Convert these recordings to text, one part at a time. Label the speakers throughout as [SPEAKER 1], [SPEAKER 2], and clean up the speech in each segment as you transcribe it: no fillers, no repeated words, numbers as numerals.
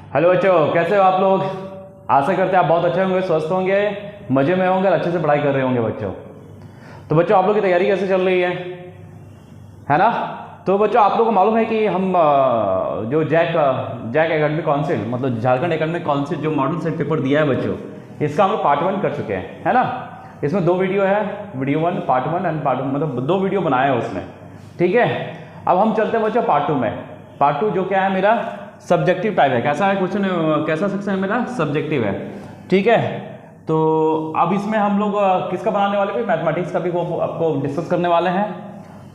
[SPEAKER 1] Hello बच्चों, कैसे हो आप लोग। आशा करते हैं आप बहुत अच्छे होंगे, स्वस्थ होंगे, मज़े में होंगे और अच्छे से पढ़ाई कर रहे होंगे बच्चों। तो बच्चों, आप लोग की तैयारी कैसे चल रही है ना। तो बच्चों, आप लोगों को मालूम है कि हम जो जैक एकेडमिक काउंसिल मतलब झारखंड एकेडमिक काउंसिल जो मॉडल सेट पेपर दिया है बच्चों, इसका हम लोग पार्ट 1 कर चुके हैं, है ना। इसमें 2 वीडियो है, वीडियो 1 पार्ट 1 एंड पार्ट 1 मतलब 2 वीडियो बनाए हैं उसमें, ठीक है। अब हम चलते हैं बच्चों पार्ट 2 में। पार्ट 2 जो क्या है मेरा सब्जेक्टिव टाइप है। कैसा है क्वेश्चन, कैसा सेक्शन है मेरा, सब्जेक्टिव है, ठीक है। तो अब इसमें हम लोग किसका बनाने वाले, मैथमेटिक्स का भी वो आपको डिस्कस करने वाले हैं।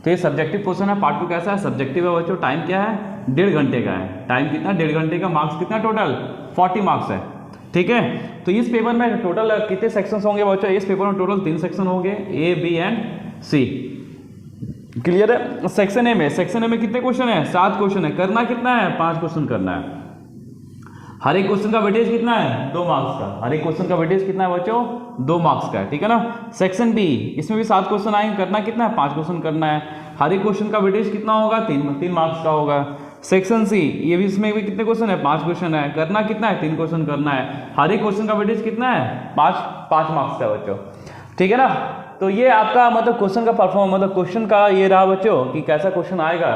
[SPEAKER 1] तो ये सब्जेक्टिव क्वेश्चन है, पार्ट 2 कैसा है, सब्जेक्टिव है बच्चों। टाइम क्या है, 1.5 घंटे का है। टाइम कितना, 1.5 घंटे का। मार्क्स कितना टोटल, 40 मार्क्स है, ठीक है। तो इस पेपर में टोटल कितने सेक्शंस होंगे बच्चों, इस पेपर में टोटल 3 सेक्शन होंगे, ए, बी एंड सी। क्लियर है। सेक्शन ए में कितने क्वेश्चन है, 7 क्वेश्चन है। करना कितना है, 5 क्वेश्चन करना है। हर एक क्वेश्चन का वेटेज कितना है, 2 मार्क्स का। हर एक क्वेश्चन का वेटेज कितना है बच्चों, 2 मार्क्स का है, ठीक है ना। सेक्शन बी, इसमें भी 7 क्वेश्चन आएंगे। करना कितना है, 5 क्वेश्चन करना है। हर एक क्वेश्चन का वेटेज कितना होगा, 3 मार्क्स का होगा। सेक्शन सी, ये भी, इसमें भी कितने क्वेश्चन है, 5 क्वेश्चन है। करना कितना है, 3 क्वेश्चन करना है। हर एक क्वेश्चन का वेटेज कितना है, 5 मार्क्स का बच्चों, ठीक है ना। तो ये आपका मतलब क्वेश्चन का परफॉर्म मतलब क्वेश्चन का ये रहा बच्चों कि कैसा क्वेश्चन आएगा,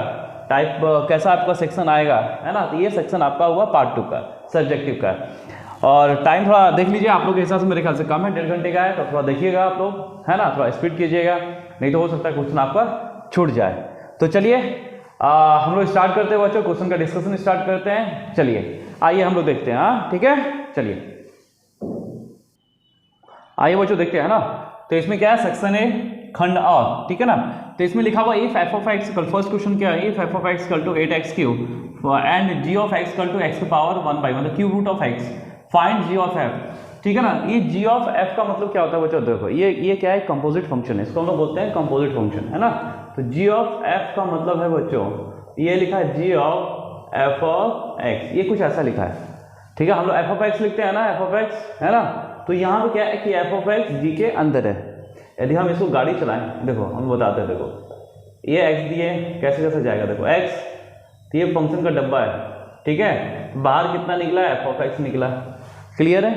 [SPEAKER 1] टाइप कैसा आपका सेक्शन आएगा, है ना। तो ये सेक्शन आपका हुआ पार्ट 2 का, सब्जेक्टिव का। और टाइम थोड़ा देख लीजिए, आप लोग के हिसाब से मेरे ख्याल से कम है, 1.5 घंटे का है। तो थोड़ा देखिएगा आप लोग, है ना, थोड़ा स्पीड कीजिएगा, नहीं तो हो सकता है क्वेश्चन आपका छूट जाए। तो चलिए हम लोग स्टार्ट करते हैं बच्चों, क्वेश्चन का डिस्कशन स्टार्ट करते हैं। चलिए आइए हम लोग देखते हैं, हाँ ठीक है। चलिए आइए बच्चों देखते हैं ना। तो इसमें क्या है, सेक्शन ए खंड अ, ठीक है ना। तो इसमें लिखा हुआ if f of x, first question क्या है, if f of x equal to 8x cube and g of x equal to x की पावर 1/, मतलब cube root of x, find g of f, ठीक है ना। ये जी ऑफ एफ का मतलब क्या होता है बच्चों, देखो ये क्या है, कंपोजिट फंक्शन है, इसको हम लोग बोलते हैं कंपोजिट फंक्शन, है ना। तो जी ऑफ एफ का मतलब है बच्चों, ये लिखा है जी ऑफ एफ ऑफ एक्स, ये कुछ ऐसा लिखा है, ठीक है। हम लोग एफ ऑफ एक्स लिखते हैं ना, एफ ऑफ एक्स, है ना। तो यहाँ पे क्या है कि एफ ऑफ एक्स जी के अंदर है। यदि हम इसको गाड़ी चलाएं, देखो हम बताते हैं, देखो ये एक्स दिए, कैसे कैसे जाएगा, देखो एक्स, तो ये फंक्शन का डब्बा है, ठीक है। बाहर कितना निकला, एफ ऑफ एक्स निकला, क्लियर है।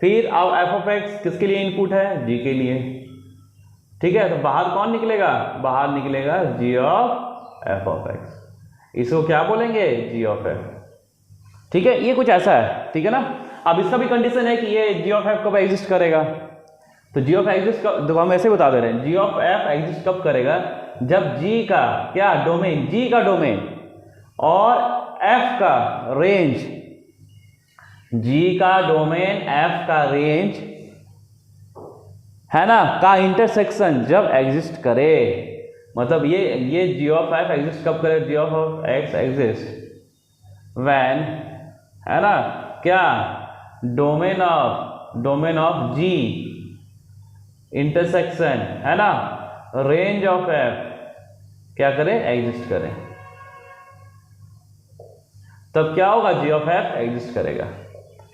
[SPEAKER 1] फिर अब एफ ऑफ एक्स किसके लिए इनपुट है, जी के लिए, ठीक है। तो बाहर कौन निकलेगा, बाहर निकलेगा जी ऑफ एफ ऑफ एक्स, इसको क्या बोलेंगे, जी ऑफ एफ, ठीक है। ये कुछ ऐसा है, ठीक है ना। अब इसका भी कंडीशन है कि ये जी ऑफ एफ कब एग्जिस्ट करेगा। तो जी ऑफ एग्जिस्ट कब, देखो हम ऐसे बता दे रहे हैं, जी ऑफ एफ एग्जिस्ट कब करेगा, जब जी का क्या डोमेन, जी का डोमेन और एफ का रेंज, जी का डोमेन एफ का रेंज, है ना, का इंटरसेक्शन जब एग्जिस्ट करे। मतलब ये जी ऑफ एफ एग्जिस्ट कब करे, जी ऑफ एक्स एग्जिस्ट व्हेन, है ना, क्या डोमेन ऑफ जी इंटरसेक्शन, है ना, रेंज ऑफ एफ क्या करे, एग्जिस्ट करे, तब क्या होगा, जी ऑफ एफ एग्जिस्ट करेगा,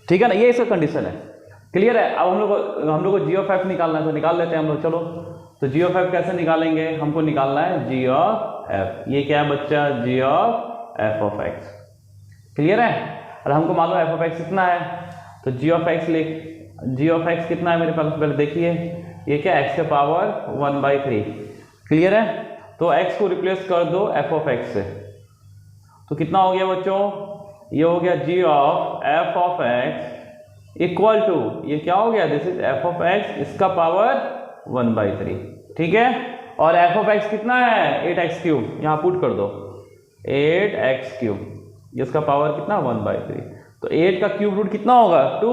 [SPEAKER 1] ठीक है ना। ये इसका कंडीशन है, क्लियर है। अब हम लोग को जी ऑफ एफ निकालना है, तो निकाल लेते हैं हम लोग, चलो। तो जी ऑफ एफ कैसे निकालेंगे, हमको निकालना है जी ऑफ एफ, ये क्या है बच्चा, g of f of x, clear है। और हमको मालूम है एफ ऑफ एक्स कितना है, तो जी ऑफ एक्स लिख, जी ऑफ एक्स कितना है मेरे पास, पहले देखिए, ये क्या, एक्स के पावर 1/3, क्लियर है। तो एक्स को रिप्लेस कर दो एफ ऑफ एक्स से, तो कितना हो गया बच्चों, ये हो गया g of f of x equal to, ये क्या हो गया, this is f of x, इसका पावर 1/3, ठीक है। और एफ ऑफ एक्स कितना है, 8x क्यूब, यहाँ पुट कर दो 8x क्यूब, इसका पावर कितना, 1/3। तो 8 का क्यूब रूट कितना होगा, 2,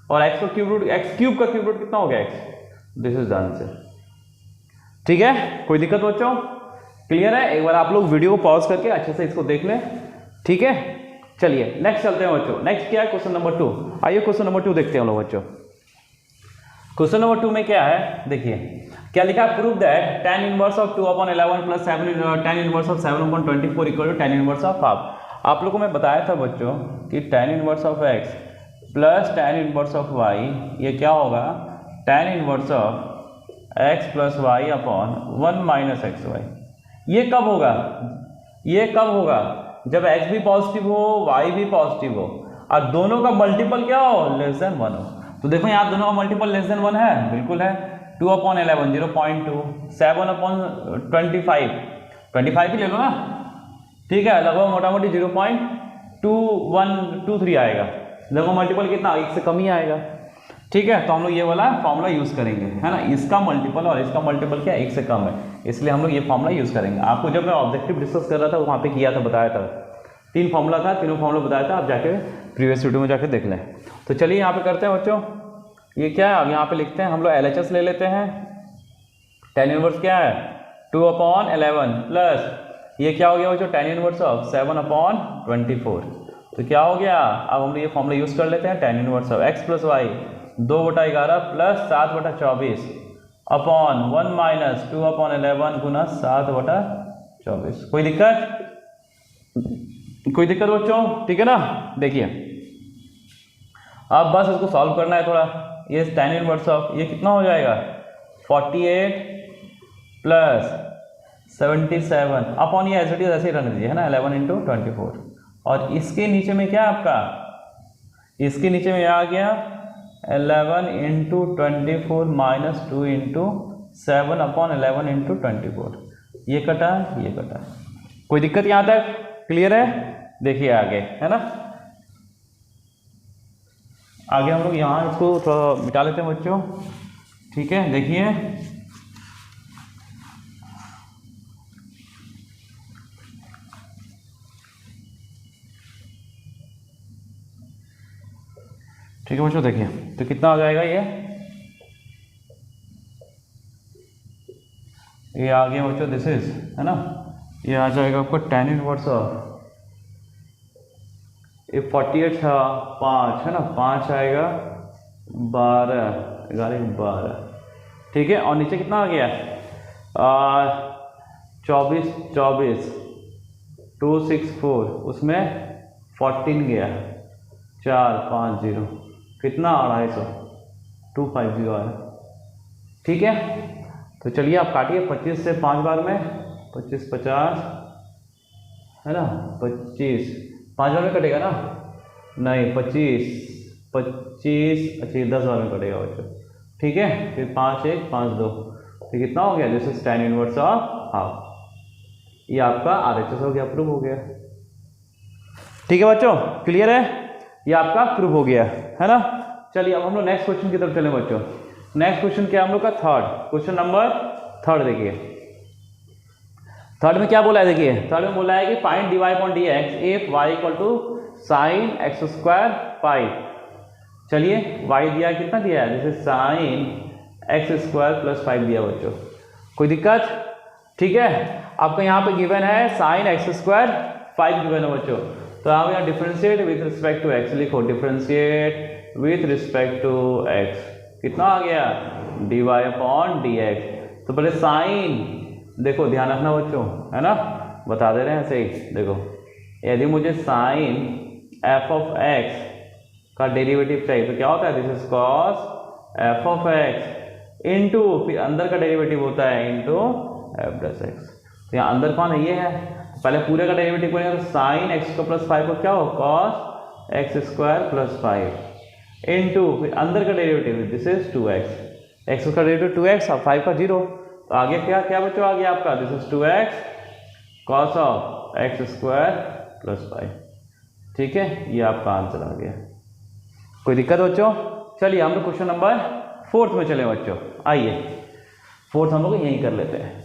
[SPEAKER 1] और x का क्यूब रूट, x क्यूब का क्यूब रूट कितना हो गया, x। This is the answer, ठीक है। कोई दिक्कत बच्चों, क्लियर है। एक बार आप लोग वीडियो को पॉज करके अच्छे से इसको देख लें, ठीक है। चलिए नेक्स्ट चलते हैं बच्चों। नेक्स्ट क्या है, क्वेश्चन नंबर 2। आइए क्वेश्चन नंबर 2 देखते हैं हम लोग बच्चों। क्वेश्चन नंबर 2 में क्या है, देखिए क्या लिखा है, prove that tan inverse of 2/11 plus tan inverse of 7/24 equal to tan inverse of half. आप लोगों को मैं बताया था बच्चों कि tan inverse of x plus tan inverse of y, ये क्या होगा, tan inverse of x plus y upon 1 minus x y. ये कब होगा, ये कब होगा, जब x भी पॉजिटिव हो, y भी पॉजिटिव हो। और दोनों का मल्टीपल क्या हो, लेस देन 1 हो। तो देखो यहाँ दोनों का मल्टीपल लेस देन 1 है, बिल्कुल है। 2/11 0.2, 7/25 25 ही ले लो ना, ठीक है, लगभग मोटा मोटी 0.2123 आएगा। लगभग मल्टीपल कितना, 1 से कम ही आएगा, ठीक है। तो हम लोग ये वाला फॉर्मूला यूज़ करेंगे, है ना। इसका मल्टीपल और इसका मल्टीपल क्या 1 से कम है, इसलिए हम लोग ये फॉर्मूला यूज़ करेंगे। आपको जब मैं ऑब्जेक्टिव डिस्कस कर रहा था वहाँ पे किया था, बताया था, 3 फॉर्मूला था, तीनों फॉर्मूला बताया था, आप जाके प्रीवियस वीडियो में जाके देख लें। तो चलिए यहाँ पे करते हैं बच्चों, ये क्या है, अब यहाँ पे लिखते हैं हम लोग LHS ले लेते हैं। tan इनवर्स क्या है 2/11 प्लस ये क्या हो गया बच्चों, tan इनवर्स ऑफ 7/24। तो क्या हो गया, अब हम ये फॉर्मूला यूज़ कर लेते हैं, tan inverse of x plus y 2/11 plus 7/24 upon 1 minus 2/11 गुना 7/24। कोई दिक्कत, कोई दिक्कत बच्चों, ठीक है ना। देखिए अब बस इसको सॉल्व करना है थोड़ा। ये tan इनवर्स ऑफ ये कितना हो जाएगा 48 प्लस 77 अपॉन ये ऐसे ही रहने दीजिए, है ना, 11 × 24। और इसके नीचे में क्या आपका, इसके नीचे में आ गया 11 × 24 माइनस 2 × 7 अपॉन 11 × 24। ये कटा, ये कटा। कोई दिक्कत यहाँ तक क्लियर है। देखिए आगे, है ना, आगे हम लोग यहाँ इसको थोड़ा मिटा लेते हैं बच्चों, ठीक है। देखिए ठीक है बच्चों, देखिए तो कितना आ जाएगा ये आ गया बच्चों, दिस इज, है ना, ये आ जाएगा आपको tan इनवर्स ऑफ ये 48 था 5, है ना, 5 आएगा 12, 12, ठीक है। और नीचे कितना आ गया 24 264, उसमें 14 गया 450, कितना 250, 250 आया, ठीक है। तो चलिए आप काटिए 25 से 5 बार में, 25 50, है ना, 25 5 बार में कटेगा ना, नहीं 25 अच्छा ये 10 बार में कटेगा बच्चों, ठीक है। फिर 5 1 5 2, तो कितना हो गया, this is tan inverse of half. ये आपका RHS हो गया, प्रूव हो गया, ठीक है बच्चों, क्लियर है, ये आपका प्रूव हो गया, है ना। चलिए अब हम लोग नेक्स्ट क्वेश्चन की तरफ चलें बच्चों। नेक्स्ट क्वेश्चन क्या है हम लोग का, थर्ड क्वेश्चन नंबर 3। देखिए थर्ड में क्या बोला है, देखिए थर्ड में बोला है कि find dy upon dx if y equal to sine x² 5। चलिए y दिया है, कितना दिया है, जैसे साइन x² + 5 दिया बच्चों। कोई दिक्कत, ठीक है। आपका यहाँ पे गिवन है साइन x² 5 गिवन है बच्चों। तो आप यहाँ differentiate with respect to x लिखो, differentiate with respect to x, कितना आ गया dy अपॉन dx। तो पहले साइन, देखो ध्यान रखना बच्चों, है ना, बता दे रहे हैं ऐसे ही। देखो यदि मुझे साइन f ऑफ x का डेरिवेटिव चाहिए तो क्या होता है, this is cos f of x into, फिर अंदर का डेरिवेटिव होता है इंटू f प्लस x। तो यहाँ अंदर कौन है, ये है, पहले पूरे का डेरिवेटिव करेंगे तो साइन x² + 5 को क्या हो, कॉस x² + 5 इंटू, फिर अंदर का derivative this is 2x, x का डेरिवेटिव 2x और 5 का 0। तो आगे क्या क्या बच्चों आ गया आपका, this is 2x cos of x² + 5, ठीक है। ये आपका आंसर आ गया। कोई दिक्कत बच्चों, चलिए हम लोग क्वेश्चन नंबर 4 में चले बच्चों। आइए 4 हम लोग यहीं कर लेते हैं,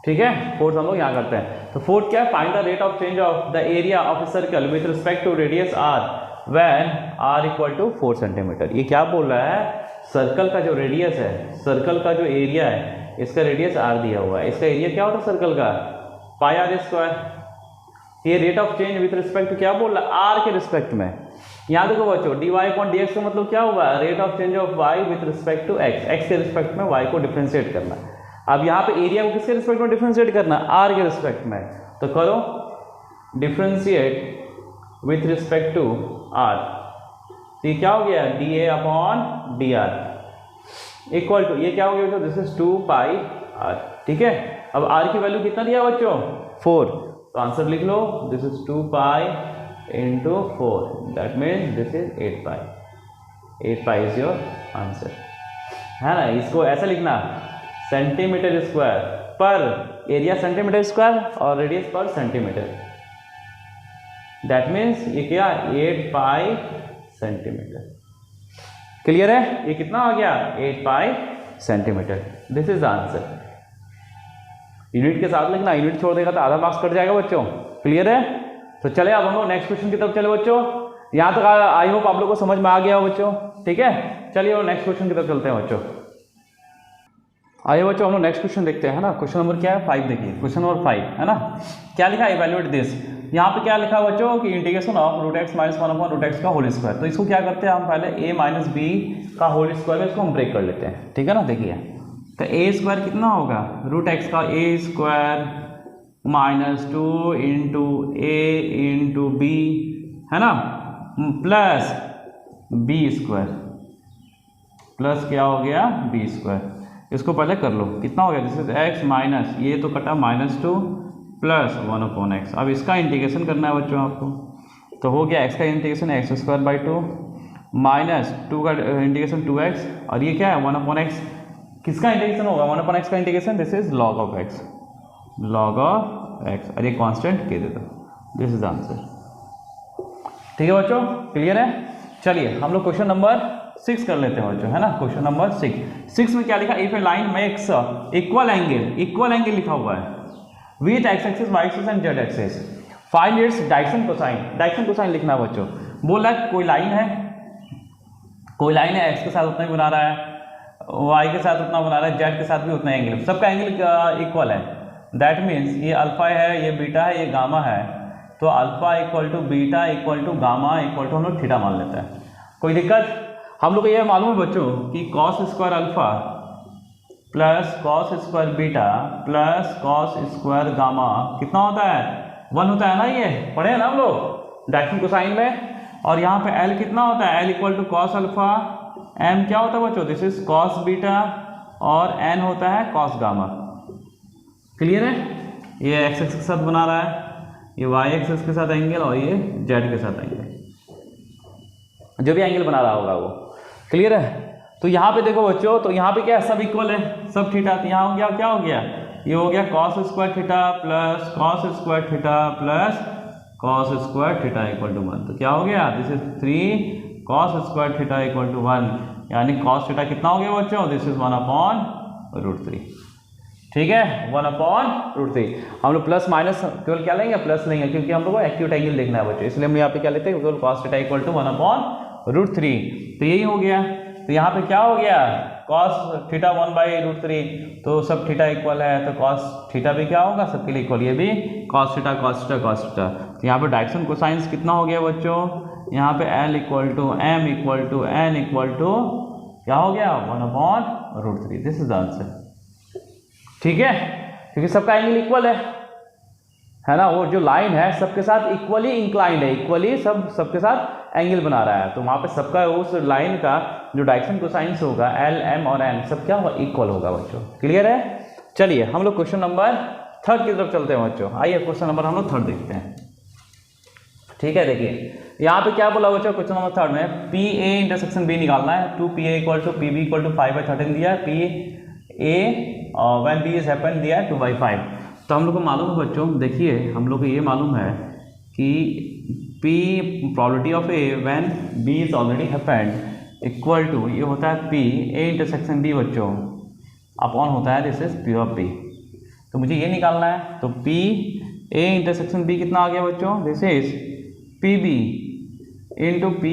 [SPEAKER 1] ठीक है। 4 हम लोग यहाँ करते हैं। तो 4 क्या है, find the rate of change of the area of a circle with respect to radius r when r equal to 4 centimetre. ये क्या बोल रहा है, सर्कल का जो रेडियस है, सर्कल का जो एरिया है, इसका रेडियस r दिया हुआ है, इसका एरिया क्या होता है सर्कल का, πr²। ये rate of change with respect to क्या बोल रहा है, r के रिस्पेक्ट में। यहाँ देखो बच्चों dy अपॉन dx का मतलब क्या होगा, rate of change of y with respect to x, x के रिस्पेक्ट में y को डिफ्रेंशिएट करना है। अब यहाँ पे एरिया को किसके रिस्पेक्ट में डिफ्रेंशिएट करना है, r के रिस्पेक्ट में। तो करो differentiate with respect to r, तो ये क्या हो गया dA upon dr equal to, ये क्या हो गया, दिस इज 2πr, ठीक है। अब r की वैल्यू कितना दिया बच्चों, 4, तो आंसर लिख लो, this is 2 pi into 4, that means this is 8 pi. 8 pi is your answer, है ना। इसको ऐसा लिखना, सेंटीमीटर स्क्वायर पर एरिया सेंटीमीटर स्क्वायर और रेडियस पर सेंटीमीटर, दैट मीन्स ये क्या 8 पाई सेंटीमीटर। क्लियर है, ये कितना आ गया 8 पाई centimetre, this is answer. Unit के साथ लिखना, यूनिट छोड़ देगा तो आधा मार्क्स कट जाएगा बच्चों। क्लियर है, तो चले अब हम लोग नेक्स्ट क्वेश्चन की तरफ चले बच्चों। यहाँ तक आई होप आप लोग को समझ में आ गया हो बच्चों, ठीक है। चलिए और नेक्स्ट क्वेश्चन की तरफ चलते हैं बच्चों। आइए बच्चों हम लोग नेक्स्ट क्वेश्चन देखते हैं, है ना। क्वेश्चन नंबर क्या है 5, देखिए क्वेश्चन नंबर 5, है ना। क्या लिखा है, इवैल्यूएट दिस। यहाँ पे क्या लिखा है बच्चों कि integration of root x minus 1/√x का होल स्क्वायर। तो इसको क्या करते हैं हम, पहले a माइनस बी का होल स्क्वायर है, इसको हम ब्रेक कर लेते हैं, ठीक है ना। देखिए तो a स्क्वायर कितना होगा, रूट एक्स का a square minus 2 into a into b, है ना, प्लस b स्क्वायर, प्लस क्या हो गया b स्क्वायर। इसको पहले कर लो, कितना हो गया, जैसे x माइनस ये तो कटा -2 प्लस 1/x। अब इसका इंटीग्रेशन करना है बच्चों आपको, तो हो गया x का इंटीग्रेशन x²/2 माइनस 2 का इंटीग्रेशन 2x, और ये क्या है 1/x। किसका इंटीग्रेशन होगा 1/x का integration, this is log of x, log of x, और ये कांस्टेंट के दे दो, दिस इज आंसर। ठीक है बच्चों, क्लियर है। चलिए हम लोग क्वेश्चन नंबर 6 कर लेते हैं बच्चों, है ना। क्वेश्चन नंबर 6 में क्या लिखा, if A line makes equal angle लिखा हुआ है with x axis y axis and z axis, find its direction cosine. Direction cosine लिखना है बच्चों। बोला कोई लाइन है x के साथ उतना ही बना रहा है, y के साथ उतना बना रहा है, z के साथ भी उतना एंगल, सबका एंगल इक्वल है। दैट मीन्स ये अल्फा है, ये बीटा है, ये गामा है, तो alpha equal to beta equal to gamma equal to हम लोग थीटा मान लेते हैं। कोई दिक्कत, हम लोग को ये मालूम है बच्चों कि cos square alpha plus cos square beta plus cos square gamma कितना होता है 1 होता है ना, ये पढ़े हैं ना हम लोग डायरेक्शन कोसाइन में। और यहाँ पे L कितना होता है, L equal to cos alpha, M क्या होता है बच्चों, दिस इज कॉस बीटा, और N होता है कॉस गामा। क्लियर है, ये x एक्सिस के साथ बना रहा है, ये y एक्सिस के साथ एंगल, और ये z के साथ एंगल, जो भी एंगल बना रहा होगा वो। क्लियर है, तो यहाँ पे देखो बच्चों, तो यहाँ पे क्या है, सब इक्वल है, सब थीटा। तो यहाँ हो गया, क्या हो गया, ये हो गया cos square theta plus cos square theta plus cos square theta equal to 1। तो क्या हो गया, this is 3 cos square theta equal to 1, यानी cos थीटा कितना हो गया बच्चों, दिस इज 1/√3। ठीक है, 1/√3। हम लोग प्लस माइनस केवल क्या लेंगे, प्लस लेंगे, क्योंकि हम लोग को एक्यूट एंगल देखना है बच्चों, इसलिए हम यहाँ पे क्या लेते हैं, केवल cos थीटा इक्वल टू 1/√3। तो यही हो गया। तो यहाँ पे क्या हो गया, cos थीटा 1/√3, तो सब थीटा इक्वल है, तो cos थीटा भी क्या होगा, सबके लिए इक्वल, ये भी cos theta cos theta cos theta. तो यहाँ पे डायरेक्शन कोसाइंस कितना हो गया बच्चों, यहाँ पे L equal to M equal to N equal to क्या हो गया 1/√3, दिस इज आंसर। ठीक है, क्योंकि सबका एंगल इक्वल है ना, वो जो लाइन है सबके साथ इक्वली इंक्लाइंड है, इक्वली सबके साथ एंगल बना रहा है, तो वहाँ पे सबका उस लाइन का जो डायरेक्शन कोसाइंस होगा L, M और N सब क्या होगा, इक्वल होगा बच्चों। क्लियर है, चलिए हम लोग क्वेश्चन नंबर 3 की तरफ चलते हैं बच्चों। आइए क्वेश्चन नंबर हम लोग 3 देखते हैं। ठीक है, देखिए यहाँ पे क्या बोला बच्चों, क्वेश्चन नंबर 3 में पी ए इंटरसेक्शन बी निकालना है। 2PA equal to PB equal to 5/13 दिया है, PA when B is happen दिया है 2/5। तो हम लोग को मालूम है बच्चों, देखिए हम लोग को ये मालूम है कि P probability of A when B is already happened equal to, ये होता है P A इंटरसेक्शन B बच्चों अपॉन होता है this is P of B। तो मुझे ये निकालना है, तो P A इंटरसेक्शन B कितना आ गया बच्चों, this is PB into PA/B,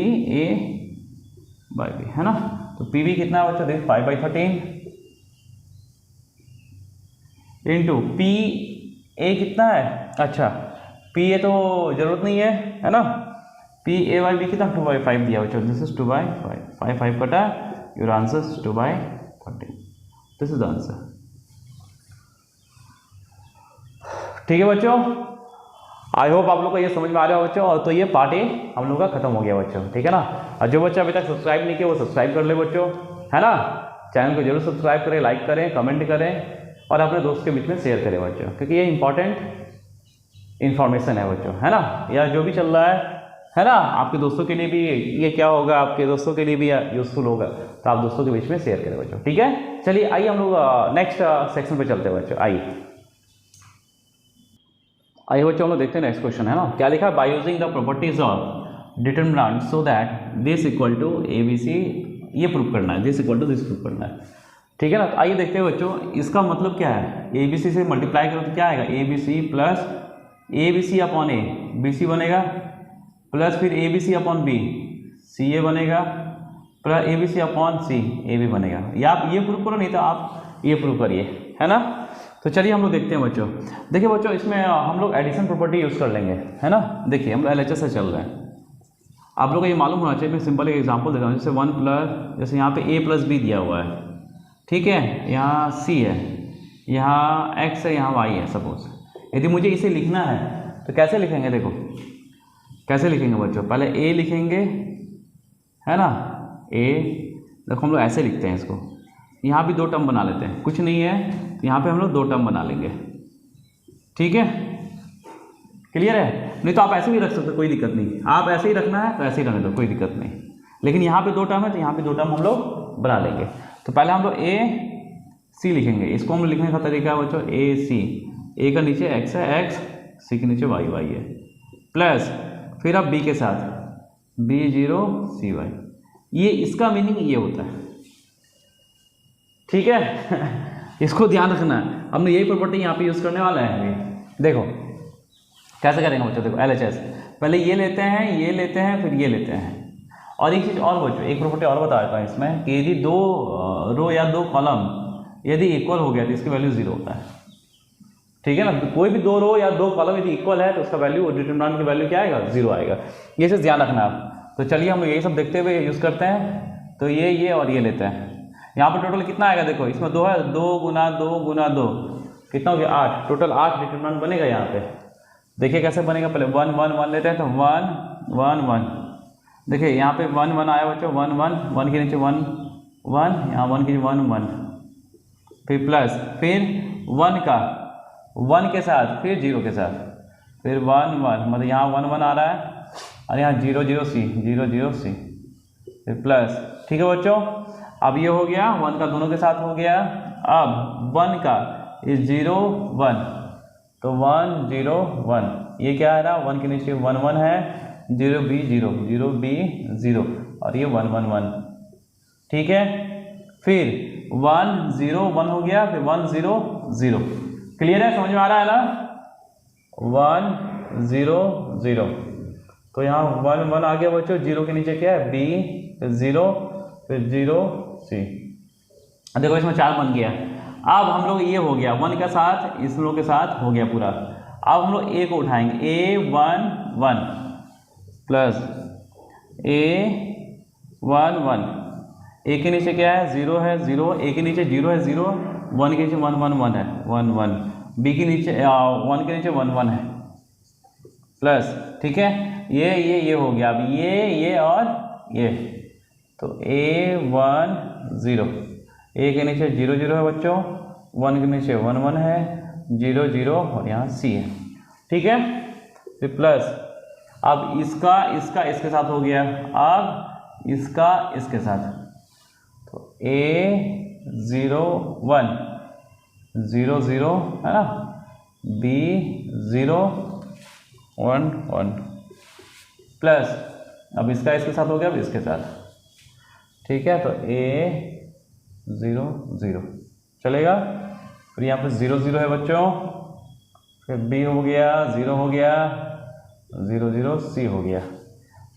[SPEAKER 1] है ना। तो PB कितना है बच्चों, दिस 5/13 इंटू PA कितना है, अच्छा PA तो जरूरत नहीं है ना, PA/B कितना 2/5 दिया बच्चों, दिस इज 2/5, 5 कटा, your answer 2/13, this is answer. ठीक है बच्चों, आई होप आप लोग को ये समझ में आ रहा है बच्चों। और तो ये पार्ट ए हम लोग का खत्म हो गया बच्चों, ठीक है ना। और जो बच्चा अभी तक सब्सक्राइब नहीं किया वो सब्सक्राइब कर ले बच्चों, है ना। चैनल को जरूर सब्सक्राइब करें, लाइक करें, कमेंट करें और अपने दोस्त के बीच में शेयर करें बच्चों, क्योंकि ये इंपॉर्टेंट इंफॉर्मेशन है बच्चों, है ना, या जो भी चल रहा है ना, आपके दोस्तों के लिए भी ये क्या होगा, आपके दोस्तों के लिए भी यूजफुल होगा, तो आप दोस्तों के बीच में शेयर करें बच्चों। ठीक है, चलिए आइए हम लोग नेक्स्ट सेक्शन पे चलते हैं बच्चों। आइए बच्चों हम लोग देखते हैं नेक्स्ट क्वेश्चन, है ना, क्या लिखा है, by using the properties of determinant so that this equal to a b c, ये प्रूव करना है, this equal to this prove करना है। ठीक है ना, तो आइए देखते हैं बच्चों, इसका मतलब क्या है, ए बी सी से मल्टीप्लाई करो तो क्या आएगा, a b c plus a b c upon a, b c बनेगा, प्लस फिर a b c upon b, c a बनेगा, plus a b c upon c, a b बनेगा। या आप ये प्रूव करो, नहीं तो आप ये प्रूव करिए, है ना। तो चलिए हम लोग देखते हैं बच्चों। देखिए बच्चों, इसमें हम लोग एडिशन प्रॉपर्टी यूज़ कर लेंगे, है ना। देखिए हम LHS से चल रहे हैं, आप लोग को ये मालूम होना चाहिए। मैं सिंपल एक एग्जांपल देता हूँ, जैसे 1 प्लस, जैसे यहाँ पे a प्लस बी दिया हुआ है, ठीक है, यहाँ c है, यहाँ x है, यहाँ y है। सपोज यदि मुझे इसे लिखना है तो कैसे लिखेंगे, देखो कैसे लिखेंगे बच्चों, पहले a लिखेंगे, है ना, a, देखो हम लोग ऐसे लिखते हैं इसको, यहाँ भी 2 टर्म बना लेते हैं, कुछ नहीं है, तो यहाँ पे हम लोग 2 टर्म बना लेंगे। ठीक है, क्लियर है। नहीं तो आप ऐसे भी रख सकते हो, कोई दिक्कत नहीं, आप ऐसे ही रखना है तो ऐसे ही रखने दो, कोई दिक्कत नहीं। लेकिन यहाँ पे 2 टर्म है तो यहाँ पे 2 टर्म हम लोग बना लेंगे। तो पहले हम लोग ए सी लिखेंगे, इसको हम लिखने का तरीका है बच्चों, ए सी, ए का नीचे x है x, सी के नीचे y y है, प्लस फिर अब b के साथ b0 cy, ये इसका मीनिंग ये होता है। ठीक है इसको ध्यान रखना है, हमने यही प्रॉपर्टी यहाँ पे यूज़ करने वाला है। देखो कैसे करेंगे बच्चों, देखो LHS पहले ये लेते हैं, ये लेते हैं, फिर ये लेते हैं। और एक चीज़ और बच्चों, एक प्रॉपर्टी और बता देता हूँ इसमें, कि यदि 2 रो या 2 कॉलम यदि इक्वल हो गया तो इसकी वैल्यू 0 होता है। ठीक है ना, कोई भी 2 रो या 2 कॉलम यदि इक्वल है तो उसका वैल्यू, डिटरमिनेंट की वैल्यू क्या आएगा, 0 आएगा। ये चीज़ ध्यान रखना आप। तो चलिए हम यही सब देखते हुए यूज़ करते हैं। तो ये और ये लेते हैं, यहाँ पर टोटल कितना आएगा, देखो इसमें 2 है, 2 गुना 2 गुना 2 कितना हो गया, 8, टोटल 8 डिटरमिनेंट बनेगा यहाँ पे। देखिए कैसे बनेगा, पहले 1 1 1 लेते हैं, तो 1 1 1, देखिए यहाँ पे 1 1 आया बच्चों, 1 1 1 के नीचे 1 1, यहाँ 1 के नीचे 1 1, फिर प्लस, फिर 1 का 1 के साथ, फिर 0 के साथ, फिर 1 1, मतलब यहाँ 1 1 आ रहा है, और यहाँ 0 0 सी, 0 0 सी, फिर प्लस। ठीक है बच्चों, अब ये हो गया 1 का दोनों के साथ हो गया। अब 1 का इस 0 1, तो 1 0 1, ये क्या है ना, 1 के नीचे 1 1 है, 0 b 0 0 b 0, और ये 1 1 1। ठीक है, फिर 1 0 1 हो गया, फिर 1 0 0। क्लियर है, समझ में आ रहा है ना, 1 0 0, तो यहाँ 1 1 आ गया बच्चों, 0 के नीचे क्या है b, फिर 0, फिर 0 c। देखो इसमें 4 बन गया। अब हम लोग ये हो गया 1 के साथ, इस लोग के साथ हो गया पूरा। अब हम लोग a को उठाएंगे, a 1 1 प्लस a 1 1, a के नीचे क्या है, 0 है 0, a के नीचे 0 है 0, 1 के नीचे 1 1 1 है 1 1, b के नीचे 1 के नीचे 1 1 है, प्लस। ठीक है, ये हो गया। अब ये और ये, तो a 1 0, a के नीचे 0 0 है बच्चों, 1 के नीचे 1 1 है, 0 0, और यहाँ c है। ठीक है, फिर प्लस, अब इसका इसके साथ हो गया, अब इसका इसके साथ, तो a 0 1 0 0 है ना, b 0 1 1, प्लस अब इसका इसके साथ हो गया, अब इसके साथ। ठीक है, तो a 0 0 चलेगा, फिर यहाँ पे 0 0 है बच्चों, फिर b हो गया 0 हो गया, 0 0 c हो गया।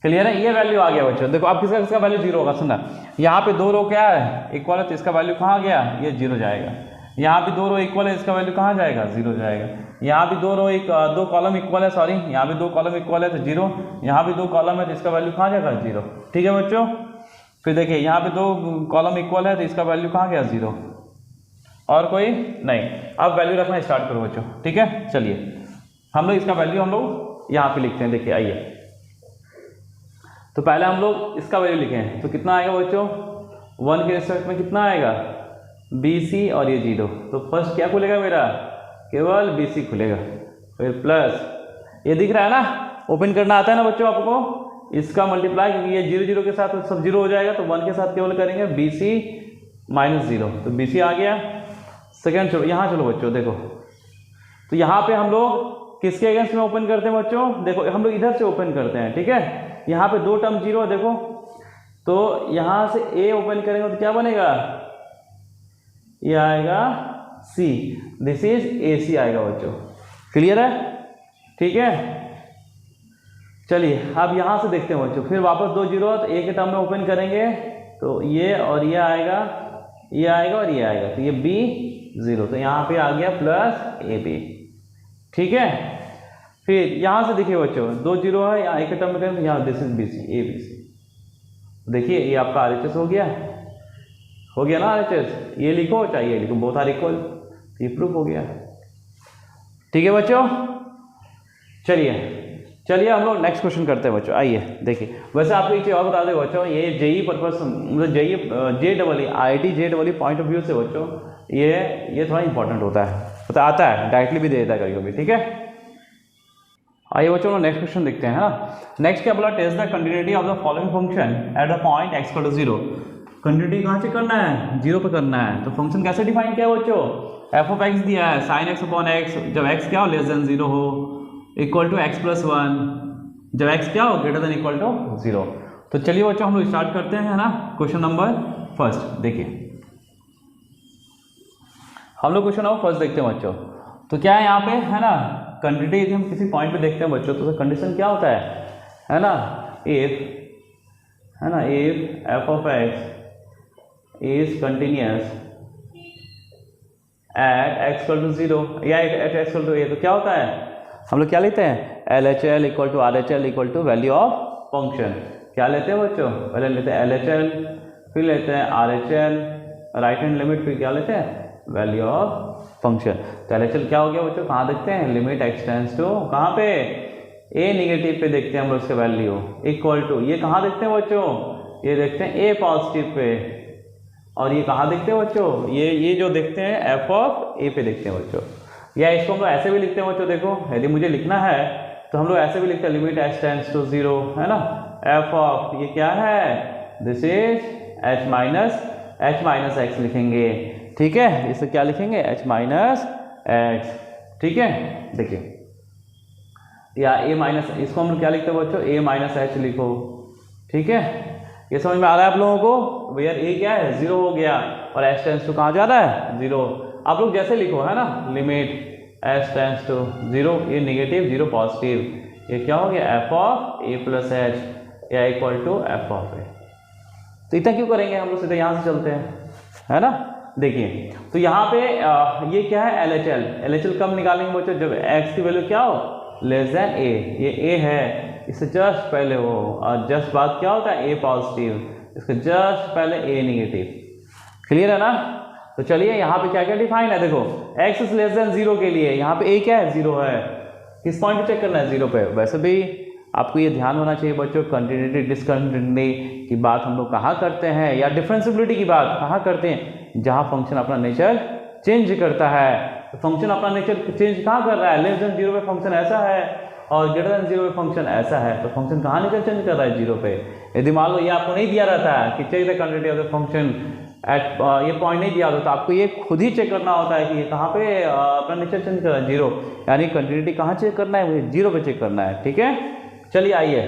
[SPEAKER 1] क्लियर है, ये वैल्यू आ गया बच्चों। देखो अब किसका वैल्यू 0 होगा, सुनना, यहाँ पे 2 रो क्या है, इक्वल है, तो इसका वैल्यू कहाँ गया, ये 0 जाएगा। यहाँ भी 2 रो इक्वल है, इसका वैल्यू कहाँ जाएगा, 0 जाएगा। यहाँ भी 2 कॉलम इक्वल है, सॉरी यहाँ भी 2 कॉलम इक्वल है तो 0, यहाँ भी 2 कॉलम है तो इसका वैल्यू कहाँ जाएगा, 0। ठीक है बच्चों, फिर देखिए यहाँ पे 2 कॉलम इक्वल है तो इसका वैल्यू कहाँ गया, 0, और कोई नहीं। अब वैल्यू रखना स्टार्ट करो बच्चों। ठीक है, चलिए हम लोग इसका वैल्यू हम लोग यहाँ पे लिखते हैं। देखिए आइए, तो पहले हम लोग इसका वैल्यू लिखें, तो कितना आएगा बच्चों, 1 के रिस्पेक्ट में कितना आएगा, BC, और ये 0, तो फर्स्ट क्या खुलेगा मेरा, केवल BC खुलेगा, फिर प्लस ये दिख रहा है ना, ओपन करना आता है ना बच्चों आपको, इसका मल्टीप्लाई, क्योंकि ये 0 0 के साथ सब 0 हो जाएगा, तो 1 के साथ केवल करेंगे BC माइनस 0, तो BC आ गया। सेकेंड चलो यहाँ चलो बच्चों देखो, तो यहाँ पे हम लोग किसके अगेंस्ट में ओपन करते हैं बच्चों, देखो हम लोग इधर से ओपन करते हैं, ठीक है। यहाँ पे 2 टर्म 0 देखो, तो यहाँ से A ओपन करेंगे तो क्या बनेगा, ये आएगा C, दिस इज AC आएगा बच्चों, क्लियर है, ठीक है। चलिए अब यहाँ से देखते हैं बच्चों, फिर वापस 2 0, तो A के टर्म में ओपन करेंगे तो ये और ये आएगा, ये आएगा और ये आएगा, तो ये B 0, तो यहाँ पे आ गया प्लस AB, ठीक है। फिर यहाँ से देखिए बच्चों 2 0 है, यहाँ A के टर्म में करेंगे तो यहाँ दिस इज BC, ABC, देखिए ये आपका RHS हो गया ना RHS, ये लिखो चाहे ये लिखो, बोथ आर इक्वल, ये प्रूफ हो गया, ठीक है बच्चों। चलिए हम लोग नेक्स्ट क्वेश्चन करते हैं बच्चों, आइए देखिए। वैसे आपको एक चीज़ और बता दें बच्चों, ये जेई पर्पस मतलब JEE IIT JEE point of view से बच्चों ये थोड़ा इंपॉर्टेंट होता है, तो आता है डायरेक्टली भी दे देता है कभी कभी, ठीक है। आइए बच्चों नेक्स्ट क्वेश्चन देखते हैं, है ना। नेक्स्ट क्या बोला, test the continuity of the following function at the point x = 0। Continuity कहाँ से करना है, 0 पे करना है, तो फंक्शन कैसे डिफाइन किया बच्चों, f(x) दिया है sin x/x, जब x क्या हो <0 हो, इक्वल टू x + 1, जब x क्या हो > 0। तो चलिए बच्चों हम लोग स्टार्ट करते हैं, है ना। क्वेश्चन नंबर फर्स्ट देखिए, हम लोग क्वेश्चन नंबर फर्स्ट देखते हैं बच्चों। तो क्या है यहाँ पे, है ना, कंटिन्यूटी यदि हम किसी पॉइंट पे देखते हैं बच्चों, तो कंडीशन क्या होता है ना, if f(x) is continuous at x = 0 या एट x = a, तो क्या होता है, हम लोग क्या लेते हैं, LHL = RHL = value of function. क्या लेते हैं बच्चों, पहले लेते हैं LHL, फिर लेते हैं RHL, राइट हैंड लिमिट, फिर क्या लेते हैं, वैल्यू ऑफ फंक्शन। तो LHL क्या हो गया बच्चों, कहाँ देखते हैं, लिमिट x टेंड्स टू कहाँ पे, a नेगेटिव पे देखते हैं हम लोग इसका वैल्यू, इक्वल टू, ये कहाँ देखते हैं बच्चों, ये देखते हैं a पॉजिटिव पे, और ये कहाँ देखते हैं बच्चों, ये जो देखते हैं f(a) पे देखते हैं बच्चों। या इसको हम लोग ऐसे भी लिखते हैं बच्चों, देखो यदि मुझे लिखना है तो हम लोग ऐसे भी लिखते हैं, लिमिट x टेंड्स टू 0, है ना, f(, ये क्या है, दिस इज h - x लिखेंगे, ठीक है। इसे क्या लिखेंगे, h - x, ठीक है। देखिए या इसको हम क्या लिखते हैं बच्चों, a - h लिखो, ठीक है। ये समझ में आ रहा है आप लोगों को, भैया a क्या है, 0 हो गया, और h टेंड्स टू कहाँ जा रहा है, 0। आप लोग जैसे लिखो, है ना, लिमिट h टेंड्स टू 0, ये नेगेटिव 0 पॉजिटिव, ये क्या हो गया, f(a + h) या इक्वल टू f(a)। तो इतना क्यों करेंगे, हम लोग सीधे यहाँ से चलते हैं, है ना। देखिए तो यहाँ पे ये क्या है, LHL कब निकालेंगे बच्चों, जब x की वैल्यू क्या हो, a, ये a है, इससे जस्ट पहले हो, और जस्ट बाद क्या होता है, a पॉजिटिव, इसके जस्ट पहले a नेगेटिव, क्लियर है ना। तो चलिए यहाँ पे क्या क्या डिफाइन है, देखो x < 0 के लिए यहाँ पे a क्या है, 0 है, किस पॉइंट पे चेक करना है, 0 पे। वैसे भी आपको ये ध्यान होना चाहिए बच्चों, कंटिन्यूटी डिसकंटिन्यूटी की बात हम लोग कहाँ करते हैं, या डिफरेंशिएबिलिटी की बात कहाँ करते हैं, जहाँ फंक्शन अपना नेचर चेंज करता है। तो फंक्शन अपना नेचर चेंज कहाँ कर रहा है, <0 पे फंक्शन ऐसा है, और <0 पे फंक्शन ऐसा है, तो फंक्शन कहाँ नेचर चेंज कर रहा है, 0 पे। यदि मान लो ये आपको नहीं दिया रहता है कि check the continuity of the function at, ये पॉइंट नहीं दिया होता, तो आपको ये खुद ही चेक करना होता है कि ये कहाँ पे अपना नेचर चेंज कर रहा है, 0, यानी कंटिन्यूटी कहाँ चेक करना है, मुझे 0 पे चेक करना है, ठीक है। चलिए आइए,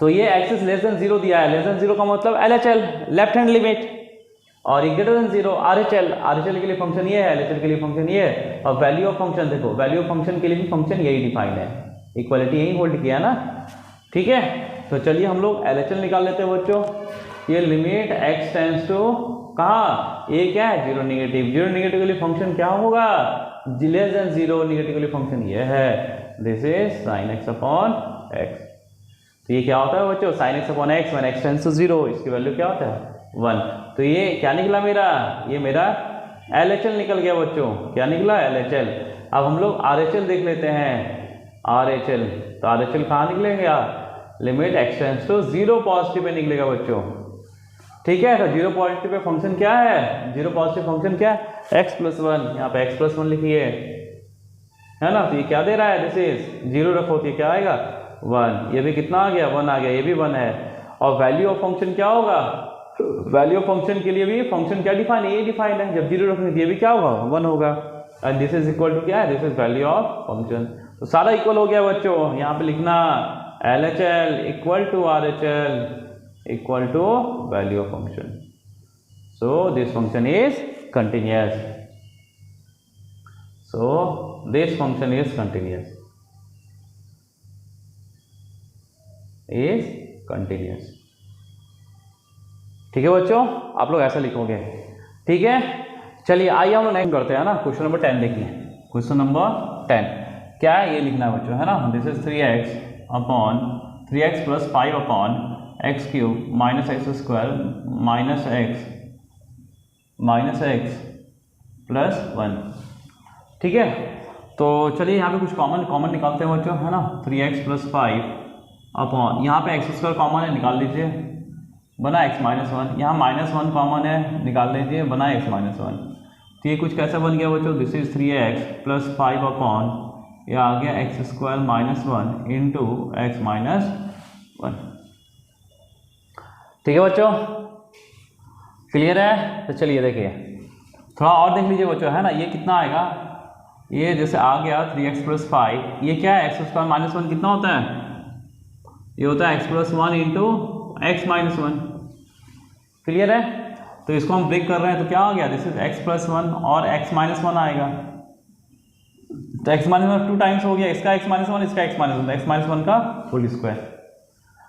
[SPEAKER 1] तो ये x < 0 दिया है, <0 का मतलब LHL, लेफ्ट हैंड लिमिट, और ये <0 RHL के लिए फंक्शन ये है, LHL के लिए फंक्शन ये है, और वैल्यू ऑफ फंक्शन देखो, वैल्यू ऑफ फंक्शन के लिए भी फंक्शन यही डिफाइंड है, इक्वालिटी यही होल्ड किया ना, ठीक है। तो चलिए हम लोग LHL निकाल लेते हैं बच्चों। ये लिमिट x टेंड्स टू कहाँ, a क्या है, 0 नेगेटिव के लिए फंक्शन क्या होगा, <0 नेगेटिव के लिए फंक्शन ये है, दिस इज sin x/x। तो ये क्या होता है बच्चों, sin x/x when x tends to 0, इसकी वैल्यू क्या होता है, 1। तो ये क्या निकला मेरा, ये मेरा LHL निकल गया बच्चों, क्या निकला, LHL। अब हम लोग RHL देख लेते हैं, RHL, तो RHL कहाँ निकलेगा, limit x tends to 0 positive पे निकलेगा बच्चों, ठीक है। तो 0 पॉजिटिव पे फंक्शन क्या है, 0 पॉजिटिव फंक्शन क्या है, x + 1, यहाँ पे x + 1 लिखिए, है ना। तो ये क्या दे रहा है, दिस इज 0 रखो तो ये क्या आएगा 1, ये भी कितना आ गया 1 आ गया, ये भी 1 है। और वैल्यू ऑफ फंक्शन क्या होगा, वैल्यू ऑफ फंक्शन के लिए भी फंक्शन क्या डिफाइन है, ये डिफाइन है, जब 0 रखेंगे तो ये भी क्या होगा 1 होगा। And this is equal to क्या है, this is value of function. तो सारा इक्वल हो गया बच्चों, यहाँ पे लिखना LHL equal to RHL equal to value of function. So this function is continuous, so this function is continuous, ठीक है बच्चों, आप लोग ऐसा लिखोगे, ठीक है। चलिए आइए हम लोग नेक्स्ट करते हैं ना, क्वेश्चन नंबर 10 देखिए। क्वेश्चन नंबर 10 क्या है, ये लिखना है बच्चों, है ना। This is 3x upon 3x plus 5 upon x cube minus x square minus x plus 1, ठीक है। तो चलिए यहाँ पे कुछ कॉमन निकालते हैं बच्चों, है ना। 3x प्लस 5 अपॉन, यहाँ पे एक्स स्क्वायर कॉमन है, निकाल लीजिए, बना x माइनस 1, यहाँ माइनस 1 कॉमन है, निकाल लीजिए, बना x माइनस 1। तो ये कुछ कैसा बन गया बच्चों, this is 3x plus 5 upon, ये आ गया x square minus 1 into x minus 1, ठीक है बच्चों, क्लियर है। तो चलिए देखिए थोड़ा और देख लीजिए बच्चों, है ना। ये कितना आएगा, ये जैसे आ गया 3x प्लस 5, ये क्या है एक्स स्क्वायर माइनस 1 कितना होता है, ये होता है x plus 1 into x minus 1, clear है। तो इसको हम ब्रेक कर रहे हैं तो क्या हो गया, दिस इज x प्लस 1 और x माइनस 1 आएगा, तो x माइनस 1 2 टाइम्स हो गया, इसका x माइनस 1 इसका x माइनस 1, x माइनस 1 का होल स्क्वायर।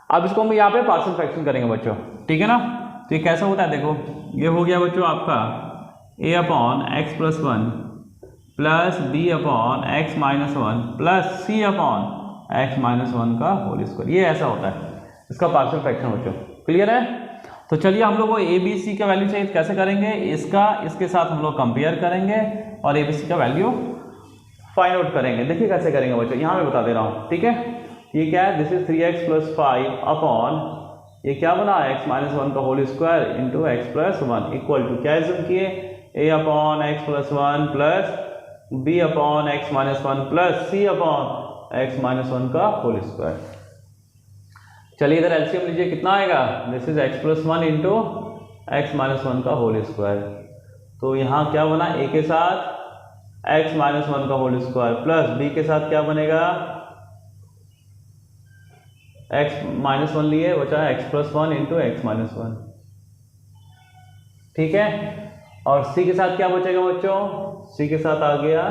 [SPEAKER 1] अब इसको हम यहाँ पे पार्शियल फ्रैक्शन करेंगे बच्चों, ठीक है ना। तो ये कैसा होता है देखो, ये हो गया बच्चों आपका a upon x plus 1 plus b upon x minus 1 plus c upon x minus 1 का होल स्क्वायर, ये ऐसा होता है इसका पार्शियल फ्रैक्शन बच्चों, क्लियर है। तो चलिए हम लोग को a b c का वैल्यू चाहिए, कैसे करेंगे, इसका इसके साथ हम लोग कंपेयर करेंगे और a b c का वैल्यू फाइंड आउट करेंगे। देखिए कैसे करेंगे बच्चों, यहाँ मैं बता दे रहा हूँ, ठीक है। ये क्या है, this is 3x plus 5 upon, ये क्या बना x माइनस 1 का whole square into x plus 1 equal to क्या एज्यूम किए, a upon x plus 1 plus b upon x minus 1 plus c upon x minus 1 का होल स्क्वायर। चलिए इधर LCM लीजिए, कितना आएगा, this is x plus 1 into x minus 1 का whole square. तो यहाँ क्या बना, a के साथ x माइनस 1 का होल स्क्वायर प्लस b के साथ क्या बनेगा, x माइनस 1 लिए बचा x plus 1 into x minus 1, ठीक है। और c के साथ क्या बचेगा बच्चों, c के साथ आ गया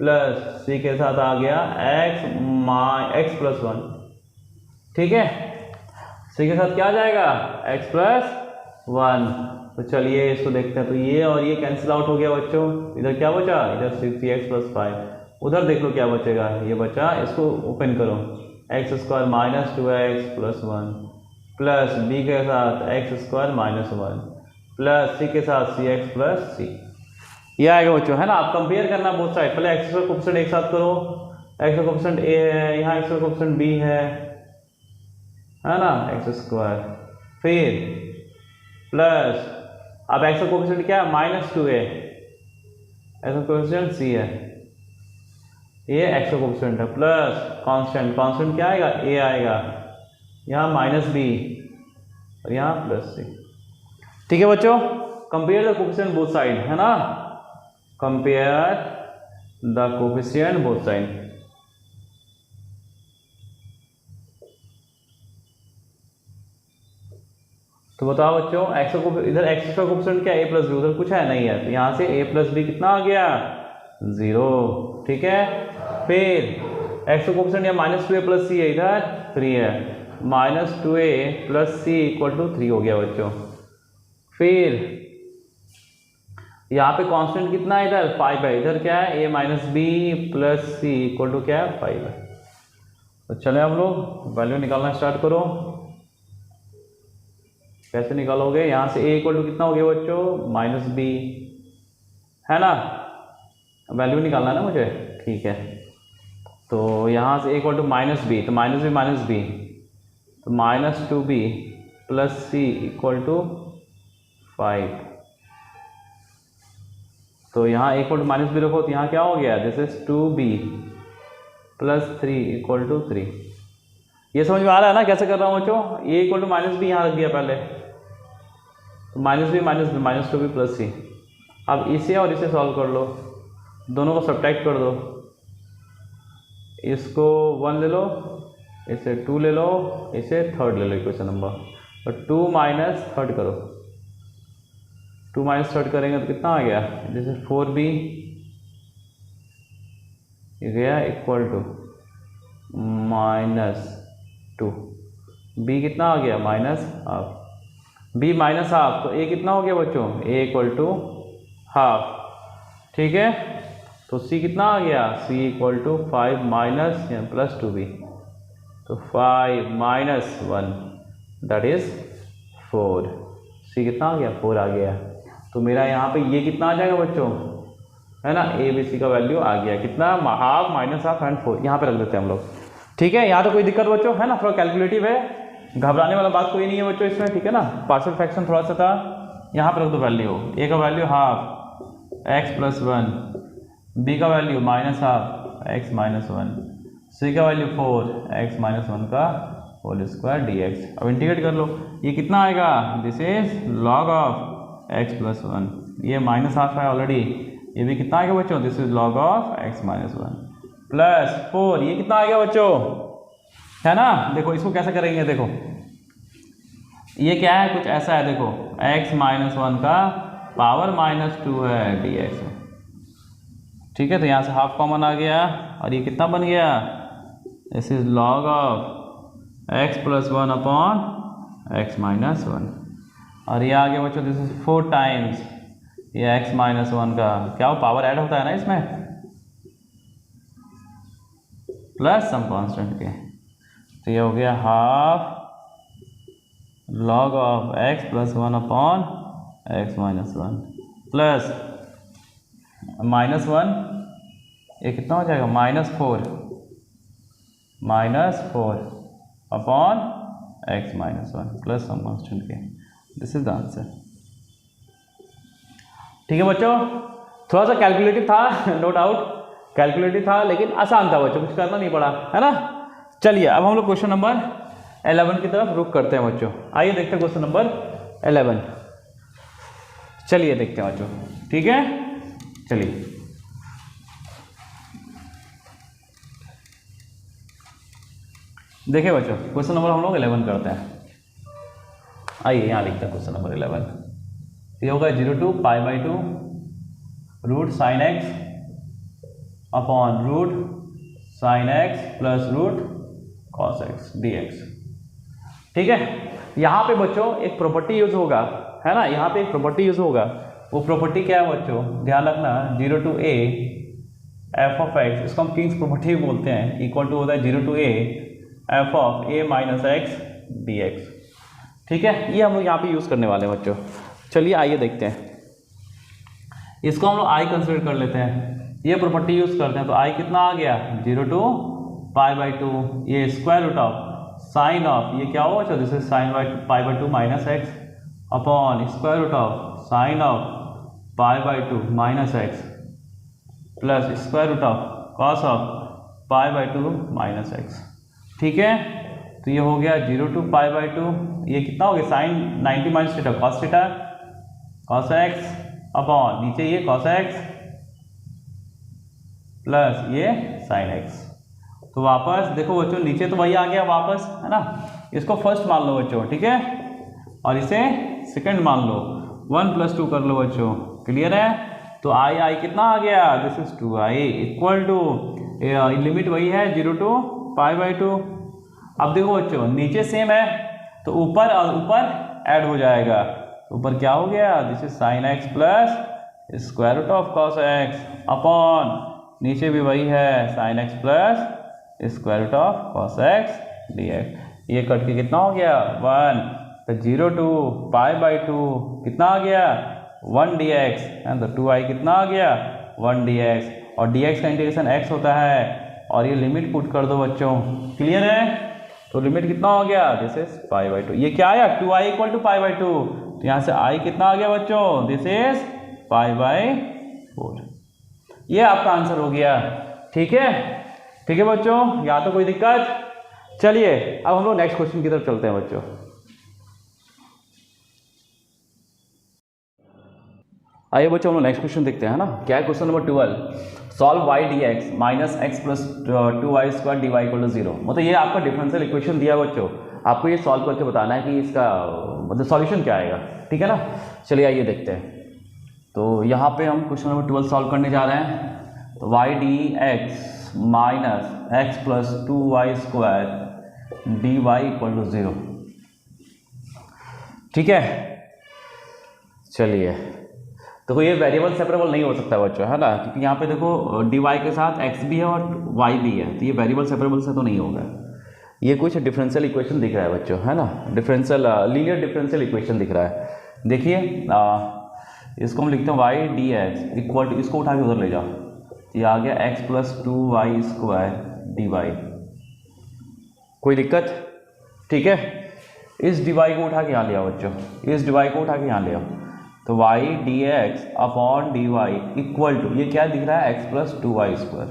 [SPEAKER 1] प्लस c के साथ आ गया x प्लस 1, ठीक है। c के साथ क्या आ जाएगा, x प्लस 1। तो चलिए इसको देखते हैं, तो ये और ये कैंसिल आउट हो गया बच्चों, इधर क्या बचा, इधर 3x प्लस 5, उधर देख लो क्या बचेगा, ये बचा, इसको ओपन करो, x square minus 2x plus 1 plus b के साथ x square minus 1 plus c के साथ cx प्लस c, ये आएगा बच्चों, है ना। आप कंपेयर करना बोथ साइड, पहले एक्स का कोएफिशिएंट एक साथ करो, एक्स का कोएफिशिएंट a है, यहाँ एक्स का कोएफिशिएंट b है ना, एक्स स्क्वायर, फिर प्लस, अब एक्स का कोएफिशिएंट क्या है, माइनस 2a, एक्स का कोएफिशिएंट c है, ये एक्स का कोएफिशिएंट है, प्लस कांस्टेंट क्या आएगा, a आएगा, यहाँ माइनस b और यहाँ प्लस c, ठीक है बच्चों। Compare the coefficient both side, है ना, compare the coefficient both side. तो बताओ बच्चों, एक्स का इधर एक्स का कोएफिशिएंट क्या, a प्लस बी, उधर कुछ है नहीं है, तो यहाँ से a प्लस बी कितना आ गया 0, ठीक है। फिर एक्स का कोएफिशिएंट या माइनस 2a प्लस c है, इधर 3 है, minus 2a plus c equal to 3 हो गया बच्चों। फिर यहाँ पे कांस्टेंट कितना है, इधर 5 है, इधर क्या है, a minus b plus c equal to क्या है 5 है। तो चले हम लोग वैल्यू निकालना स्टार्ट करो, कैसे निकालोगे, यहाँ से a इक्वल टू कितना हो गया बच्चों, माइनस बी, है ना, वैल्यू निकालना है ना मुझे, ठीक है। तो यहाँ से a equal to minus b, तो माइनस बी, तो minus 2b plus c equal to 5, तो यहाँ a equal to minus b रखो तो यहाँ क्या हो गया, this is 2b plus 3 equal to 3। ये समझ में आ रहा है ना कैसे कर रहा हूँ बच्चों? a equal to minus b यहाँ रख दिया पहले, तो minus b minus 2b plus c. अब इसे और इसे सॉल्व कर लो, दोनों को सब्ट्रैक्ट कर दो, इसको 1 ले लो, इसे 2 ले लो, इसे थर्ड ले लो इक्वेशन नंबर, और 2 माइनस थर्ड करो, 2 माइनस थर्ड करेंगे तो कितना आ गया, दिस इज 4b ये गया इक्वल टू -2, b कितना आ गया minus half, b minus half, तो a कितना हो गया बच्चों, a इक्वल टू हाफ। ठीक है, तो c कितना आ गया, c equal to 5 minus plus 2b, तो 5 माइनस 1 दैट इज 4, c कितना आ गया 4 आ गया। तो मेरा यहाँ पे ये कितना आ जाएगा बच्चों, है ना, a b c का वैल्यू आ गया कितना, हाफ माइनस हाफ एंड 4, यहाँ पे रख देते हैं हम लोग। ठीक है, यहाँ तो कोई दिक्कत बच्चों है ना, थोड़ा कैलकुलेटिव है, घबराने वाला बात कोई नहीं है बच्चों इसमें। ठीक है ना, पार्शियल फ्रैक्शन थोड़ा सा था, यहाँ पे रख दो वैल्यू, a का value half x plus 1, b का value minus half x minus 1, c का वैल्यू 4 x माइनस 1 का होल स्क्वायर dx। अब इंटीग्रेट कर लो, ये कितना आएगा, this is log of x plus 1, ये माइनस हाफ है ऑलरेडी, ये भी कितना आएगा बच्चों, this is log of x minus 1 plus 4, ये कितना आ गया बच्चों, है ना। देखो इसको कैसे करेंगे, देखो ये क्या है, कुछ ऐसा है, देखो x माइनस 1 का पावर -2 है dx। ठीक है, तो यहाँ से हाफ कॉमन आ गया और ये कितना बन गया, this is log of x plus 1 upon x minus 1, और ये आ गया बच्चों दिस इज 4 टाइम्स ये x माइनस 1 का, क्या वो पावर ऐड होता है ना इसमें, प्लस सम कांस्टेंट के, तो ये हो गया half log of x plus 1 upon x minus 1 plus -1, ये कितना हो जाएगा -4 upon x minus 1 plus some constant k, this is the answer. ठीक है बच्चों, थोड़ा सा कैलकुलेटिव था, नो डाउट कैलकुलेटिव था, लेकिन आसान था बच्चों, कुछ करना नहीं पड़ा, है ना। चलिए अब हम लोग क्वेश्चन नंबर 11 की तरफ रुक करते हैं बच्चों। आइए देखते हैं क्वेश्चन नंबर 11, चलिए देखते हैं बच्चों। ठीक है, चलिए देखिए बच्चों, क्वेश्चन नंबर हम लोग 11 करते हैं। आइए यहाँ लिखते हैं क्वेश्चन नंबर 11, ये होगा 0 to π/2 root sine x upon root sine x plus root cos x dx। ठीक है, यहाँ पे बच्चों एक प्रॉपर्टी यूज होगा, है ना, यहाँ पे एक प्रॉपर्टी यूज होगा, वो प्रॉपर्टी क्या है बच्चों, ध्यान रखना, 0 to a f of x, इसको हम किंग्स प्रॉपर्टी बोलते हैं, इक्वल टू होता है 0 to a f of a minus x dx। ठीक है, ये हम लोग यहाँ पे यूज करने वाले हैं बच्चों। चलिए आइए देखते हैं, इसको हम लोग i कंसिडर कर लेते हैं, ये प्रॉपर्टी यूज करते हैं, तो i कितना आ गया 0 to π/2, ये square root of sine of, ये क्या होगा, this is sine π/2 minus x upon square root of sine of π/2 minus x plus square root of cos of π/2 minus x. ठीक है, तो ये हो गया 0 to π/2, ये कितना हो गया sine 90 minus theta cos theta cos x upon नीचे ये कॉस एक्स प्लस ये साइन एक्स। तो वापस देखो बच्चों, नीचे तो वही आ गया वापस, है ना, इसको फर्स्ट मान लो बच्चों। ठीक है, और इसे सेकंड मान लो, 1 + 2 कर लो बच्चों, क्लियर है। तो आई कितना आ गया, this is 2i equal to, limit वही है 0 to π/2। अब देखो बच्चों, नीचे सेम है तो ऊपर और ऊपर ऐड हो जाएगा, ऊपर क्या हो गया, this is sine x plus square root of cos x upon नीचे भी वही है sine x plus square root of cos x dx। ये कट के कितना हो गया 1, तो 0 to π/2 कितना आ गया 1 dx, एंड 2i कितना आ गया 1 dx, और dx का इंटीग्रेशन x होता है, और ये लिमिट पुट कर दो बच्चों, क्लियर है। तो लिमिट कितना हो गया, दिस इज π/2, ये क्या आया 2i इक्वल टू π/2, तो यहाँ से i कितना आ गया बच्चों, दिस इज π/2। 4। ये आपका आंसर हो गया। ठीक है, ठीक है बच्चों, यहाँ तो कोई दिक्कत। चलिए अब हम लोग नेक्स्ट क्वेश्चन की तरफ चलते हैं बच्चों। आइए बच्चों हम लोग नेक्स्ट क्वेश्चन देखते हैं, है ना। क्या है question number 12, solve y d x minus x plus 2y square d y equal to 0। मतलब ये आपका डिफरेंशियल इक्वेशन दिया है बच्चों, आपको ये सॉल्व करके बताना है कि इसका मतलब सॉल्यूशन क्या आएगा। ठीक है ना, चलिए आइए देखते हैं। तो यहाँ पे हम क्वेश्चन नंबर 12 सॉल्व करने जा रहे हैं। तो y d x minus x plus 2y square d y equal to 0। ठीक है, चलिए देखो ये वेरिएबल सेपरेबल नहीं हो सकता बच्चों, है ना, क्योंकि यहाँ पे देखो डी वाई के साथ एक्स भी है और वाई भी है, तो ये वेरिएबल सेपरेबल से तो नहीं होगा। ये कुछ डिफरेंशियल इक्वेशन दिख रहा है बच्चों, है ना, डिफरेंशियल लीनियर डिफरेंशियल इक्वेशन दिख रहा है। देखिए इसको हम लिखते हैं y d x equal to, इसको उठा के उधर ले जाओ, ये आ गया x plus 2y square d y. कोई दिक्कत? ठीक है, इस डी वाई को उठा के यहाँ ले आओ बच्चों, इस डी वाई को उठा के यहाँ ले आओ। तो y d x upon d y equal to, ये क्या दिख रहा है, एक्स प्लस 2y स्क्वायर।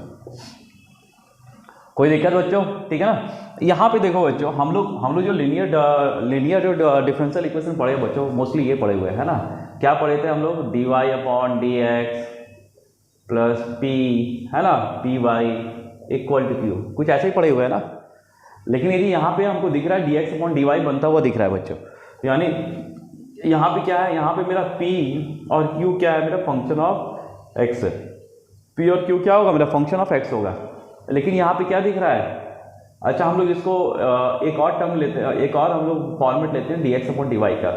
[SPEAKER 1] कोई दिक्कत बच्चों? ठीक है ना। यहाँ पे देखो बच्चों, हम लोग जो लीनियर जो डिफरेंशियल इक्वेशन पढ़े बच्चों, मोस्टली ये पढ़े हुए हैं, है ना। क्या पढ़े थे हम लोग, d y upon d x plus p, है ना, p y equal to q, कुछ ऐसे ही पढ़े हुए हैं ना। लेकिन यदि यहाँ पे हमको दिख रहा है d x upon d y बनता हुआ दिख रहा है बच्चों, यानी यहाँ पे क्या है, यहाँ पे मेरा p और q क्या है, मेरा फंक्शन ऑफ x है। p और q क्या होगा, मेरा फंक्शन ऑफ x होगा। लेकिन यहाँ पे क्या दिख रहा है, अच्छा हम लोग इसको एक और टर्म लेते हैं, एक और हम लोग फॉर्मेट लेते हैं dx अपॉन dy का,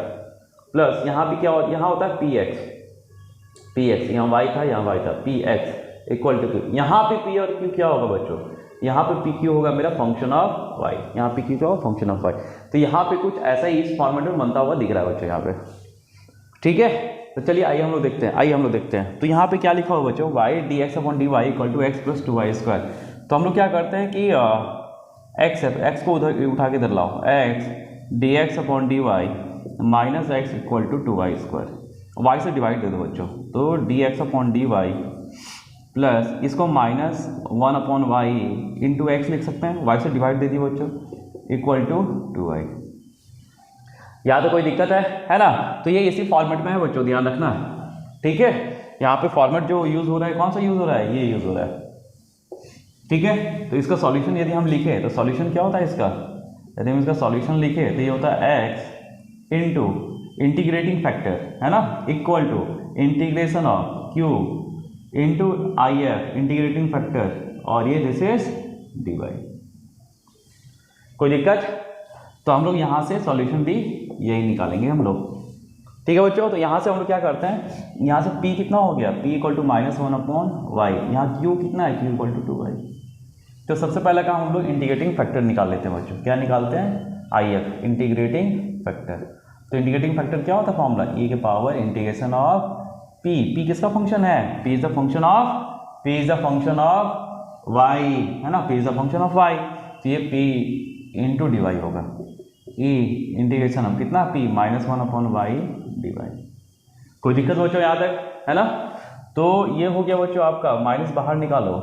[SPEAKER 1] प्लस यहाँ पे क्या होता है, यहाँ होता है px, यहाँ y था, यहाँ y था, px इक्वल टू q। यहाँ पे p और q क्या होगा बच्चों, यहाँ पे पी क्यू होगा मेरा फंक्शन ऑफ वाई, यहाँ पे क्यू क्या होगा, फंक्शन ऑफ वाई। तो यहाँ पे कुछ ऐसा ही इस फॉर्मेट में बनता हुआ दिख रहा है बच्चों यहाँ पे। ठीक है, तो चलिए आइए हम लोग देखते हैं, तो यहाँ पे क्या लिखा हुआ बच्चों, y d x upon d y equal to x plus 2y square. तो हम लोग क्या करते हैं कि एक्स है, एक्स को उधर उठा के इधर लाओ, x d x upon d y minus x equal to 2y square, y से डिवाइड दे दो बच्चों। तो d x upon d y plus इसको minus 1 upon y into x लिख सकते हैं, वाई से डिवाइड दे दिए बच्चों, इक्वल टू 2y। यहाँ तो कोई दिक्कत है ना। तो ये इसी फॉर्मेट में है बच्चों, ध्यान रखना। ठीक है, यहाँ पे फॉर्मेट जो यूज़ हो रहा है, कौन सा यूज़ हो रहा है, ये यूज़ हो रहा है। ठीक है, तो इसका सॉल्यूशन यदि हम लिखे तो सॉल्यूशन क्या होता है इसका, यदि हम इसका सॉल्यूशन लिखे तो ये होता है एक्स इंटू इंटीग्रेटिंग फैक्टर, है ना, equal to integration of q into i f integrating factor, और ये दिस इज डी वाई। कोई दिक्कत? तो हम लोग यहाँ से सॉल्यूशन भी यही निकालेंगे हम लोग। ठीक है बच्चों, तो यहाँ से हम लोग क्या करते हैं, यहाँ से p कितना हो गया, p equal to minus 1 upon y, यहाँ q कितना है, q इक्वल टू 2y। तो सबसे पहला काम हम लोग इंटीग्रेटिंग फैक्टर निकाल लेते हैं बच्चों। क्या निकालते हैं, आई एफ इंटीग्रेटिंग फैक्टर। तो इंटीग्रेटिंग फैक्टर क्या होता है फॉर्मूला, e के पावर इंटीग्रेशन ऑफ p किसका फंक्शन है, p is the function of y, है ना, p is the function of y। तो ये p इंटू डी वाई होगा, e इंटीग्रेशन ऑफ कितना, p minus 1 upon y d y. कोई दिक्कत बच्चों यहाँ तक, है ना। तो ये हो गया बच्चों आपका, माइनस बाहर निकालो,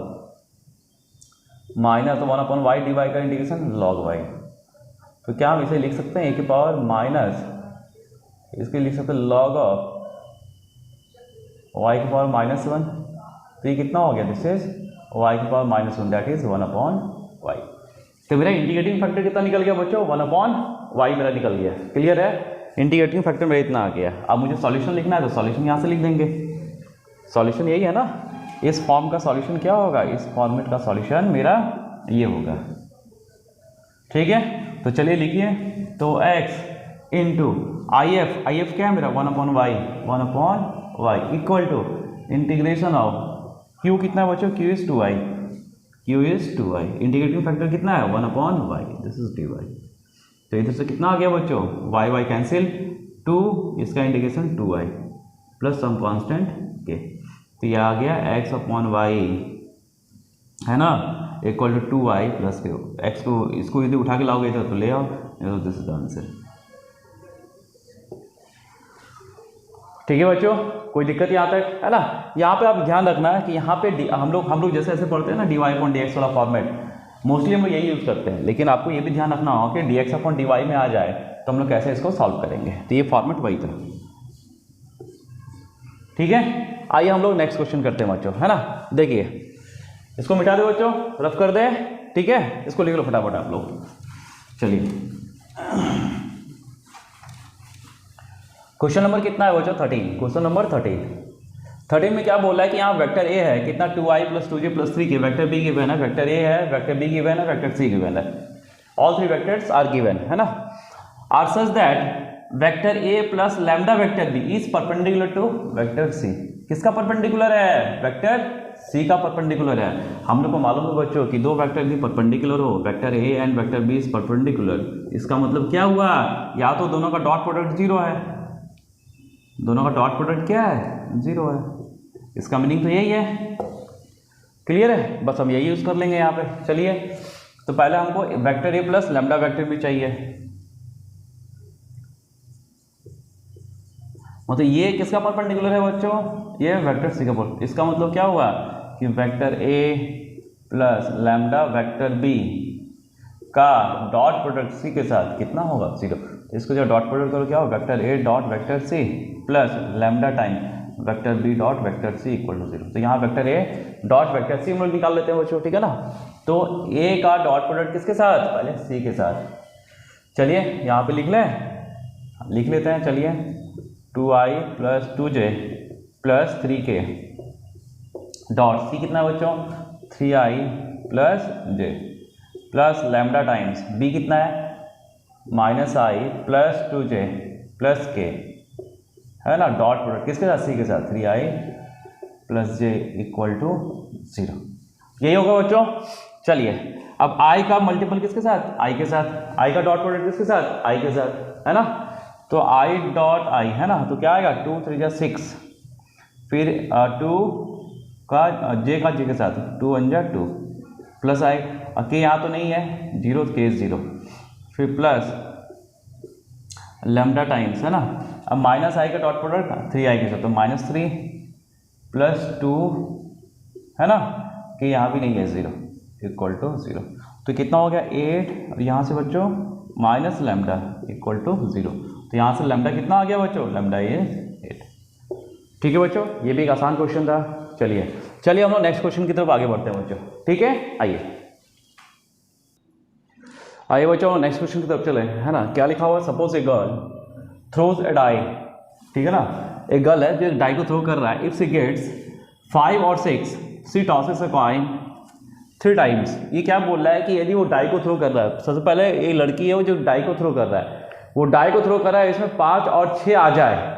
[SPEAKER 1] minus 1 upon y d y का इंटीग्रेशन लॉग वाई। तो क्या हम इसे लिख सकते हैं, e के पावर माइनस, इसके लिख सकते हैं लॉग ऑफ y की पावर माइनस 1। तो ये कितना हो गया, दिस इज y की power minus 1, that is 1 upon y. तो मेरा इंटीग्रेटिंग फैक्टर कितना निकल गया बच्चों, 1 अपॉन वाई मेरा निकल गया। क्लियर है, इंटीग्रेटिंग फैक्टर मेरा इतना आ गया। अब मुझे सॉल्यूशन लिखना है, तो सॉल्यूशन यहाँ से लिख देंगे। सॉल्यूशन यही है ना, इस फॉर्म का सॉल्यूशन क्या होगा, इस फॉर्मेट का सॉल्यूशन मेरा ये होगा। ठीक है, तो चलिए लिखिए। तो x इंटू आई एफ क्या है मेरा, 1 upon y, 1 upon y equal to integration of q कितना है बच्चों, q is 2y, integrating factor कितना है, 1 upon y, this is dy। तो इधर से कितना आ गया बच्चों, y कैंसिल, 2 इसका integration 2y plus some constant k। तो ये आ गया x अपॉन वाई, है ना, equal to 2y plus k। x को इसको यदि उठा के लाओगे इधर तो ले आओ, दिस इज द आंसर। ठीक है बच्चों, कोई दिक्कत यहाँ तक है ना। यहाँ पे आप ध्यान रखना है कि यहाँ पे हम लोग जैसे ऐसे पढ़ते हैं ना dy अपॉन dx वाला फॉर्मेट, मोस्टली हम लोग यही यूज़ करते हैं, लेकिन आपको ये भी ध्यान रखना होगा कि dx अपॉन dy में आ जाए तो हम लोग कैसे इसको सॉल्व करेंगे। तो ये फॉर्मेट वही था, ठीक है। आइए हम लोग नेक्स्ट क्वेश्चन करते हैं बच्चों, है ना। देखिए इसको मिटा दो बच्चों, रफ कर दे, ठीक है। इसको लिख लो फटाफट आप लोग। चलिए क्वेश्चन नंबर कितना है बच्चों? 13। क्वेश्चन नंबर 13 में क्या बोल रहा है कि यहाँ वेक्टर ए है कितना 2i + 2j + 3k, vector b given है, वेक्टर ए है, वेक्टर बी गिवन है, वेक्टर सी गिवन है, ऑल 3 वेक्टर्स आर गिवन, है ना। Are such that vector a plus lambda vector b is perpendicular to vector c. किसका perpendicular है? Vector सी का perpendicular है। हम लोग को मालूम है बच्चों कि दो वेक्टर भी परपेंडिकुलर हो, vector a and vector b is perpendicular. इसका मतलब क्या हुआ? या तो दोनों का डॉट प्रोडक्ट 0 है, दोनों का डॉट प्रोडक्ट क्या है? 0 है। इसका मीनिंग तो यही है, क्लियर है। बस हम यही यूज कर लेंगे यहाँ पे। चलिए तो पहले हमको vector a plus lambda vector भी चाहिए, मतलब ये किसका परपेंडिकुलर है बच्चों? ये वेक्टर सी का परपेंडिकुलर। इसका मतलब क्या हुआ कि vector a plus lambda vector b का डॉट प्रोडक्ट सी के साथ कितना होगा? 0। इसको जो डॉट प्रोडक्ट करो क्या होगा? Vector a dot vector c plus lambda time vector b dot vector c equal to 0। तो यहाँ vector a dot vector c हम लोग निकाल लेते हैं बच्चों, ठीक है ना। तो ए का डॉट प्रोडक्ट किसके साथ? पहले सी के साथ। चलिए यहाँ पे लिख लेते हैं। चलिए 2i + 2j + 3k dot C कितना है बच्चों? 3i + j plus lambda times b कितना है? -i + 2j + k, है ना। डॉट प्रोडक्ट किसके साथ? सी के साथ। 3i + j = 0। यही होगा बच्चों। चलिए अब i का मल्टीपल किसके साथ? i के साथ। i का डॉट प्रोडक्ट किसके साथ? i के साथ, है ना। तो i डॉट i, है ना। तो क्या आएगा? 2 3 जा 6, फिर 2 का j का j के साथ 2 1 जा 2 प्लस i के यहाँ तो नहीं है 0, के 0, फिर प्लस लैम्डा टाइम्स, है ना। अब -i का डॉट प्रोडक्ट 3i के साथ, तो -3 + 2, है ना, कि यहाँ भी नहीं है 0 = 0। तो कितना हो गया? 8, और यहाँ से बच्चों माइनस लैम्डा = 0। तो यहाँ से लैम्डा कितना आ गया बच्चों? Lambda is 8। ठीक है बच्चों, ये भी एक आसान क्वेश्चन था। चलिए हम लोग नेक्स्ट क्वेश्चन की तरफ आगे बढ़ते हैं बच्चों, ठीक है। आइए बच्चों नेक्स्ट क्वेश्चन की तरफ चले, है ना। क्या लिखा हुआ है? Suppose a girl throws a die, ठीक है ना। एक गर्ल है जो डाई को थ्रो कर रहा है। इफ शी गेट्स 5 और 6 she tosses a coin 3 times. ये क्या बोल रहा है कि यदि वो डाई को थ्रो कर रहा है, सबसे पहले ये लड़की है वो जो डाई को थ्रो कर रहा है, वो डाई को थ्रो कर रहा है, इसमें 5 और 6 आ जाए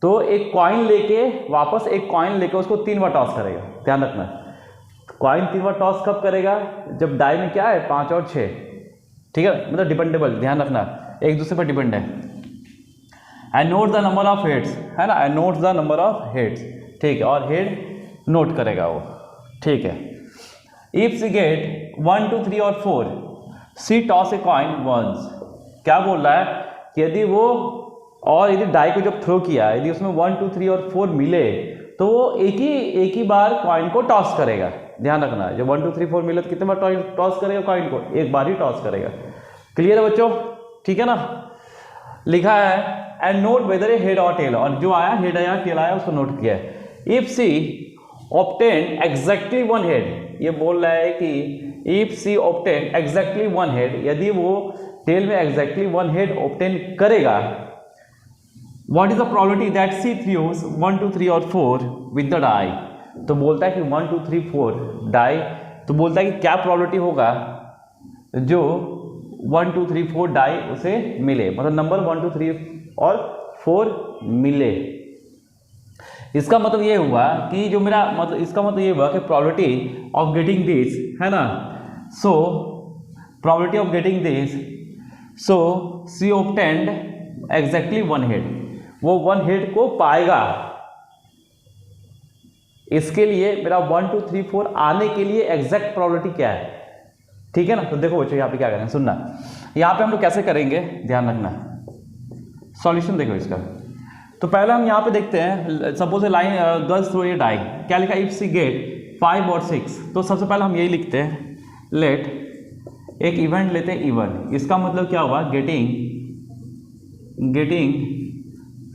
[SPEAKER 1] तो एक कॉइन लेके वापस एक कॉइन लेके उसको 3 बार टॉस करेगा। ध्यान रखना, कॉइन 3 बार टॉस कब करेगा? जब डाई में क्या है? 5 और 6, ठीक है, मतलब डिपेंडेबल, ध्यान रखना एक दूसरे पर डिपेंड है। And note the number of heads, है ना। And note the number of heads, ठीक है, और हेड नोट करेगा वो, ठीक है। इफ शी गेट 1 2 3 और 4 she toss a coin once. क्या बोल रहा है कि यदि वो और यदि डाई को जब थ्रो किया, यदि उसमें 1 2 3 और 4 मिले तो वो एक ही बार कॉइन को टॉस करेगा। ध्यान रखना, जब 1 2 3 4 मिले तो कितने बार टॉस करेगा कॉइन को? एक बार ही टॉस करेगा। क्लियर है बच्चों? ठीक है ना। लिखा है and note whether a head और टेल, और जो आया हेड आया टेल आया उसको नोट किया है। If she obtain exactly 1 head, ये बोल रहा है कि if she obtain exactly 1 head, यदि वो टेल में एग्जैक्टली 1 हेड ऑब्टेन करेगा, what is the probability that she throws 1 2 3 और 4 विद द डाई। तो बोलता है कि 1 2 3 4 डाई, तो बोलता है कि क्या प्रोबेबिलिटी होगा जो 1 2 3 4 डाई उसे मिले, मतलब नंबर 1 2 3 और 4 मिले। इसका मतलब ये हुआ कि जो मेरा मतलब इसका मतलब ये हुआ कि प्रोबेबिलिटी ऑफ गेटिंग दिस, है ना। So probability of getting this, so she obtained exactly 1 head, वो 1 हेड को पाएगा। इसके लिए मेरा 1 2 3 4 आने के लिए एग्जैक्ट प्रोबेबिलिटी क्या है? ठीक है ना। तो देखो बच्चों यहाँ पे क्या करें, सुनना। यहाँ पे हम लोग कैसे करेंगे, ध्यान रखना। सॉल्यूशन देखो इसका। तो पहले हम यहाँ पे देखते हैं, सपोज लाइन गर्ल्स थ्रो ए डाई, क्या लिखा, इफ सी गेट 5 और 6, तो सबसे पहले हम यही लिखते हैं, लेट, एक इवेंट लेते हैं इवन, इसका मतलब क्या हुआ, गेटिंग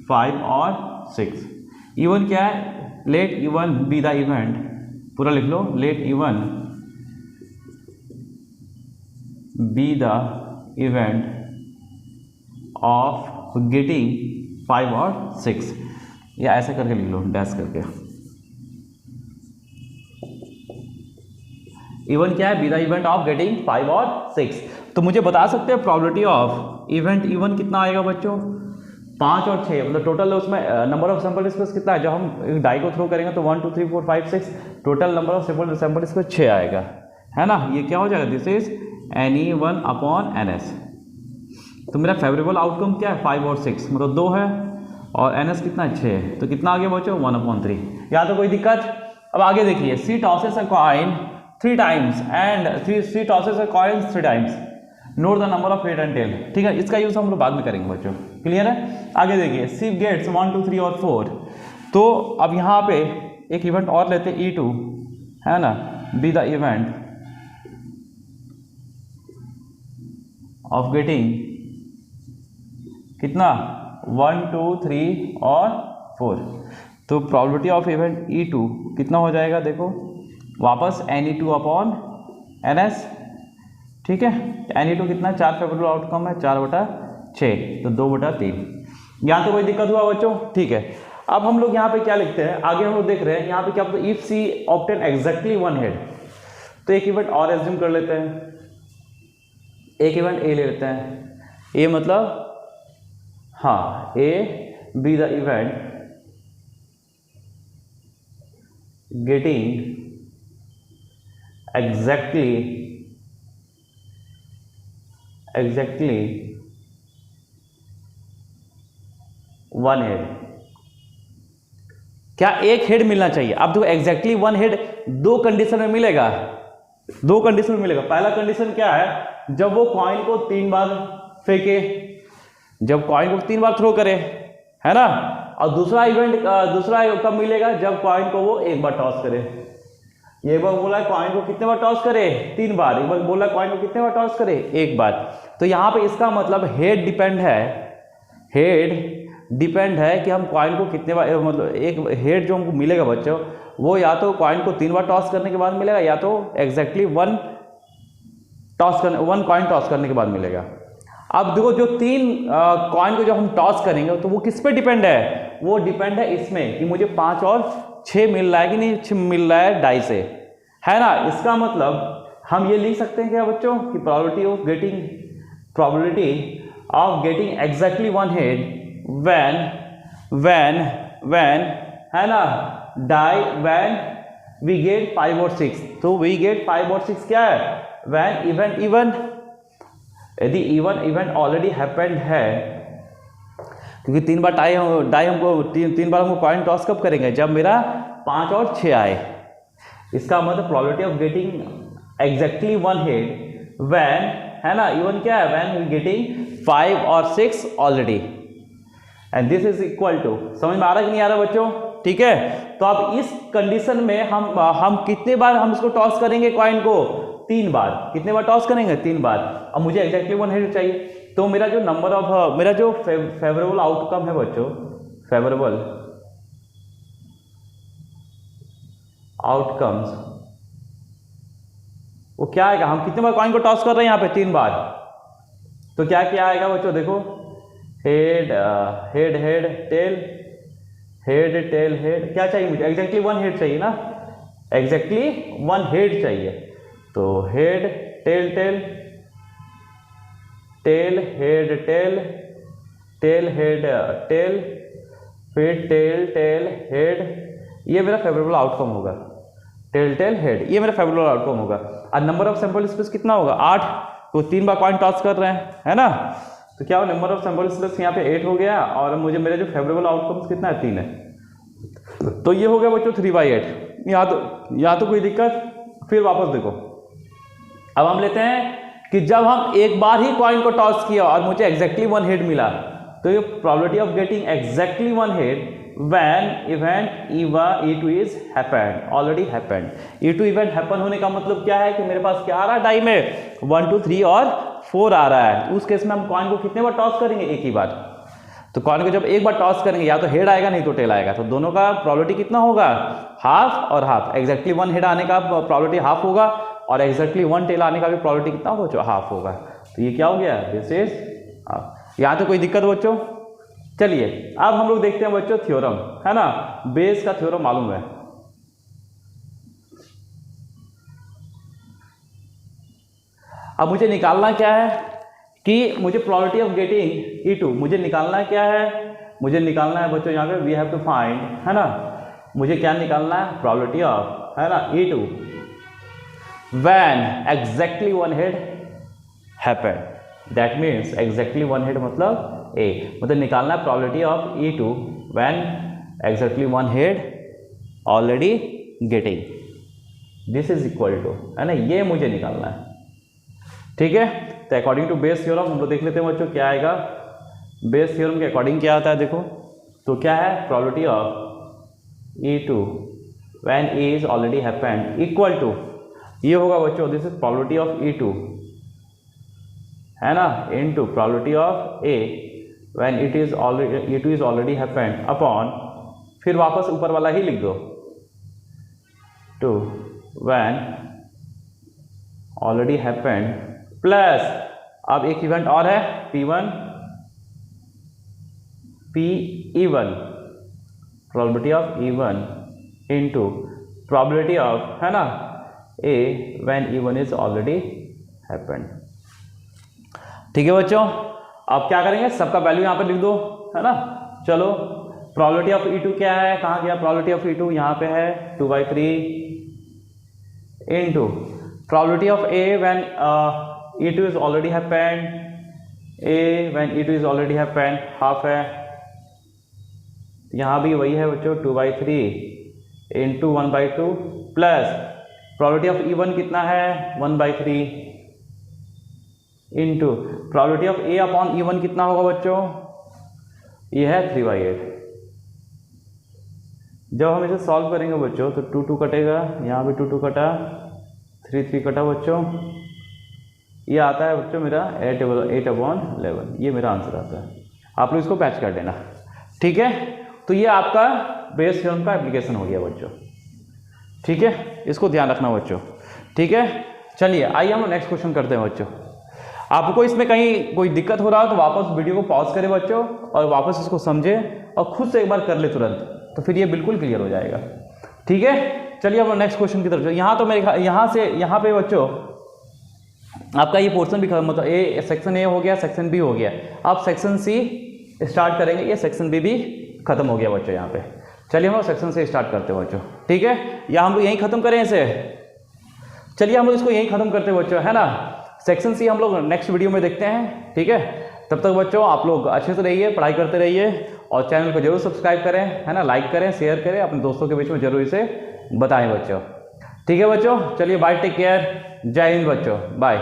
[SPEAKER 1] 5 और 6। इवन क्या है, let even be the event, पूरा लिख लो, let even be the event of getting 5 और 6, या ऐसे करके लिख लो, डैश करके। इवन क्या है, B the event of getting 5 और 6। तो मुझे बता सकते हैं प्रोबेबिलिटी ऑफ इवेंट इवन कितना आएगा बच्चों, 5 और 6, मतलब टोटल उसमें नंबर ऑफ सैंपल स्पेस कितना है, जब हम डाई को थ्रो करेंगे तो 1 2 3 4 5 6, total number of sample space 6 आएगा, है ना। ये क्या हो जाएगा, this is NE1 upon NS। तो मेरा फेवरेबल आउटकम क्या है, 5 और 6, मतलब 2 है, और NS कितना है, 6 है, तो कितना आगे बच्चों, 1/3। यहाँ तो कोई दिक्कत। अब आगे देखिए, C tosses a coin 3 times and C tosses a coin 3 times, note the number of head and tail. ठीक है, इसका यूज हम लोग बाद में करेंगे बच्चों, क्लियर है। आगे देखिए, सी गेट्स 1 2 3 और 4, तो अब यहाँ पे एक इवेंट और लेते हैं E2, है ना, B the event of getting कितना, 1 2 3 और 4। तो प्रोबेबिलिटी ऑफ इवेंट E2 कितना हो जाएगा, देखो वापस NE2 अपॉन NS। ठीक है, NE2 कितना, 4 फेवरेबल आउटकम है, 4/6, तो 2/3। यहाँ तो कोई दिक्कत हुआ बच्चों, ठीक है। अब हम लोग यहाँ पे क्या लिखते हैं, आगे हम लोग देख रहे हैं यहाँ पे क्या, if she obtain exactly 1 head, तो एक इवेंट और एज्यूम कर लेते हैं, एक इवेंट ए ले लेते हैं, ए मतलब हाँ, A B the event getting exactly 1 head. क्या एक हेड मिलना चाहिए, अब देखो एग्जैक्टली 1 हेड 2 कंडीशन में मिलेगा, 2 कंडीशन में मिलेगा। पहला कंडीशन क्या है, जब वो कॉइन को 3 बार फेंके, जब कॉइन को 3 बार थ्रो करे, है ना। और दूसरा इवेंट, दूसरा कब मिलेगा, जब कॉइन को वो 1 बार टॉस करे। ये बार बोला कॉइन को कितने बार टॉस करे, 3 बार, एक बार बोला कॉइन को कितने बार टॉस करे, 1 बार। तो यहाँ पे इसका मतलब हेड डिपेंड है, हेड डिपेंड है कि हम कॉइन को कितने बार, मतलब एक हेड जो हमको मिलेगा बच्चों, वो या तो कॉइन को 3 बार टॉस करने के बाद मिलेगा, या तो एग्जैक्टली 1 कॉइन टॉस करने के बाद मिलेगा। अब देखो जो 3 कॉइन को जब हम टॉस करेंगे तो वो किस पे डिपेंड है, वो डिपेंड है इसमें कि मुझे 5 और 6 मिल रहा है कि नहीं मिल रहा है डाई से, है ना। इसका मतलब हम ये लिख सकते हैं क्या बच्चों कि probability of getting exactly 1 head when है ना, डाई when we get 5 और 6, तो we get 5 और 6 क्या है, when इवेंट यदि इवेंट ऑलरेडी हैपेंड है, क्योंकि 3 बार डाई हमको 3 बार हमको कॉइन टॉस कब करेंगे, जब मेरा 5 और 6 आए। इसका मतलब probability of getting exactly 1 head when, है ना, इवन क्या है, व्हेन गेटिंग 5 और 6 already, and this is equal to, समझ में आ रहा कि नहीं आ रहा बच्चों, ठीक है। तो अब इस कंडीशन में हम कितने बार हम इसको टॉस करेंगे कॉइन को, 3 बार। कितने बार टॉस करेंगे, 3 बार। अब मुझे एग्जैक्टली 1 हेड चाहिए, तो मेरा जो नंबर ऑफ मेरा जो फेवरेबल आउटकम है बच्चों, फेवरेबल आउटकम्स, वो क्या आएगा, हम कितने बार कॉइन को टॉस कर रहे हैं यहाँ पे, 3 बार, तो क्या क्या आएगा बच्चों, देखो head head head tail, head tail head, क्या चाहिए मुझे, एग्जैक्टली 1 हेड चाहिए ना, एग्जैक्टली 1 हेड चाहिए। तो head tail tail tail head tail tail head tail, फिर टेल टेल हेड, ये मेरा फेवरेबल आउटकम होगा, टेल टेल हेड, ये मेरा फेवरेबल आउटकम होगा। और नंबर ऑफ सैंपल स्पेस कितना होगा, 8, तो 3 बार कॉइन टॉस कर रहे हैं, है ना। तो क्या हो, नंबर ऑफ सैंपल स्पेस यहाँ पे 8 हो गया, और मुझे मेरे जो फेवरेबल आउटकम्स कितना है, 3 है। तो ये हो गया बच्चों 3/8। यहाँ तो कोई दिक्कत। फिर वापस देखो, अब हम लेते हैं कि जब हम एक बार ही कॉइन को टॉस किया और मुझे एग्जैक्टली 1 हेड मिला, तो ये probability of getting exactly one hit when event E2 is happened, already happened. E2 event happen होने का मतलब क्या है कि मेरे पास क्या आ रहा है डाई में 1 2 3 और 4 आ रहा है। उस केस में हम कॉइन को कितने बार टॉस करेंगे? एक ही बार। तो कॉइन को जब एक बार टॉस करेंगे या तो हेड आएगा नहीं तो टेल आएगा, तो दोनों का प्रोबेबिलिटी कितना होगा? हाफ और हाफ। एग्जैक्टली 1 हेड आने का प्रोबेबिलिटी हाफ होगा और एग्जैक्टली 1 टेल आने का भी प्रोबेबिलिटी कितना होगा? जो हाफ होगा। तो ये क्या हो गया? This is half. यहाँ तो कोई दिक्कत बच्चों? चलिए अब हम लोग देखते हैं बच्चों थ्योरम, है ना, बेस का थ्योरम मालूम है। अब मुझे निकालना क्या है कि मुझे प्रोबेबिलिटी ऑफ गेटिंग E2 मुझे निकालना क्या है? मुझे निकालना है बच्चों यहाँ पे वी हैव टू फाइंड, है ना, मुझे क्या निकालना है? प्रोबेबिलिटी ऑफ, है ना, E2 when exactly 1 head happened. That means exactly 1 head मतलब A, मतलब निकालना है probability of E2 when exactly 1 head already getting. This is equal to, है ना, ये मुझे निकालना है। ठीक है, तो अकॉर्डिंग टू बेस थ्योरम हम लोग देख लेते हैं बच्चों क्या आएगा। बेस थ्योरम के अकॉर्डिंग क्या आता है देखो, तो क्या है? Probability of E2 when A is already happened equal to, ये होगा बच्चों, this is probability of E2, है ना, into probability of A when E2 is already happened upon, फिर वापस ऊपर वाला ही लिख दो, two when already happened plus, अब एक इवेंट और है P1 Pe1, probability of E1 into probability of, है ना, A when E1 is already happened. ठीक है बच्चों, अब क्या करेंगे? सबका वैल्यू यहाँ पे लिख दो, है ना। चलो प्रोबेबिलिटी ऑफ E2 क्या है? कहाँ गया प्रोबेबिलिटी ऑफ E2? यहाँ पे है 2/3 into probability of A when E2 is already happened, A when E2 is already happened half है, यहाँ भी वही है बच्चों 2/3 into 1/2 plus probability of E1 कितना है? 1/3 into probability of A upon E1 कितना होगा बच्चों? ये है 3/8। जब हम इसे सॉल्व करेंगे बच्चों तो 2 2 कटेगा, यहाँ भी 2 2 कटा, 3 3 कटा बच्चों, ये आता है बच्चों मेरा 8/11, ये मेरा आंसर आता है। आप लोग इसको पैच कर देना, ठीक है। तो ये आपका बेस थ्योरम का एप्लीकेशन हो गया बच्चों, ठीक है, इसको ध्यान रखना बच्चों, ठीक है। चलिए आइए हम नेक्स्ट क्वेश्चन करते हैं बच्चों। आपको इसमें कहीं कोई दिक्कत हो रहा हो तो वापस वीडियो को पॉज करें बच्चों और वापस इसको समझें और खुद से एक बार कर ले तुरंत, तो फिर ये बिल्कुल क्लियर हो जाएगा, ठीक है। चलिए हम नेक्स्ट क्वेश्चन की तरफ चलिए। यहाँ तो मेरे यहाँ पे बच्चों आपका ये पोर्शन भी खत्म, मतलब ए सेक्शन ए हो गया, सेक्शन बी हो गया, अब सेक्शन सी स्टार्ट करेंगे, ये सेक्शन बी भी खत्म हो गया बच्चों यहाँ पे। चलिए हम लोग सेक्शन से स्टार्ट करते हैं बच्चों, ठीक है, या हम लोग यहीं खत्म करें इसे? चलिए हम लोग इसको यहीं खत्म करते हैं बच्चों, है ना। सेक्शन सी हम लोग नेक्स्ट वीडियो में देखते हैं, ठीक है। तब तक बच्चों आप लोग अच्छे से रहिए, पढ़ाई करते रहिए और चैनल को जरूर सब्सक्राइब करें, है ना, लाइक करें, शेयर करें, अपने दोस्तों के बीच में जरूर इसे बताएं बच्चों, ठीक है बच्चों। चलिए बाय, टेक केयर, जय हिंद बच्चों, बाय।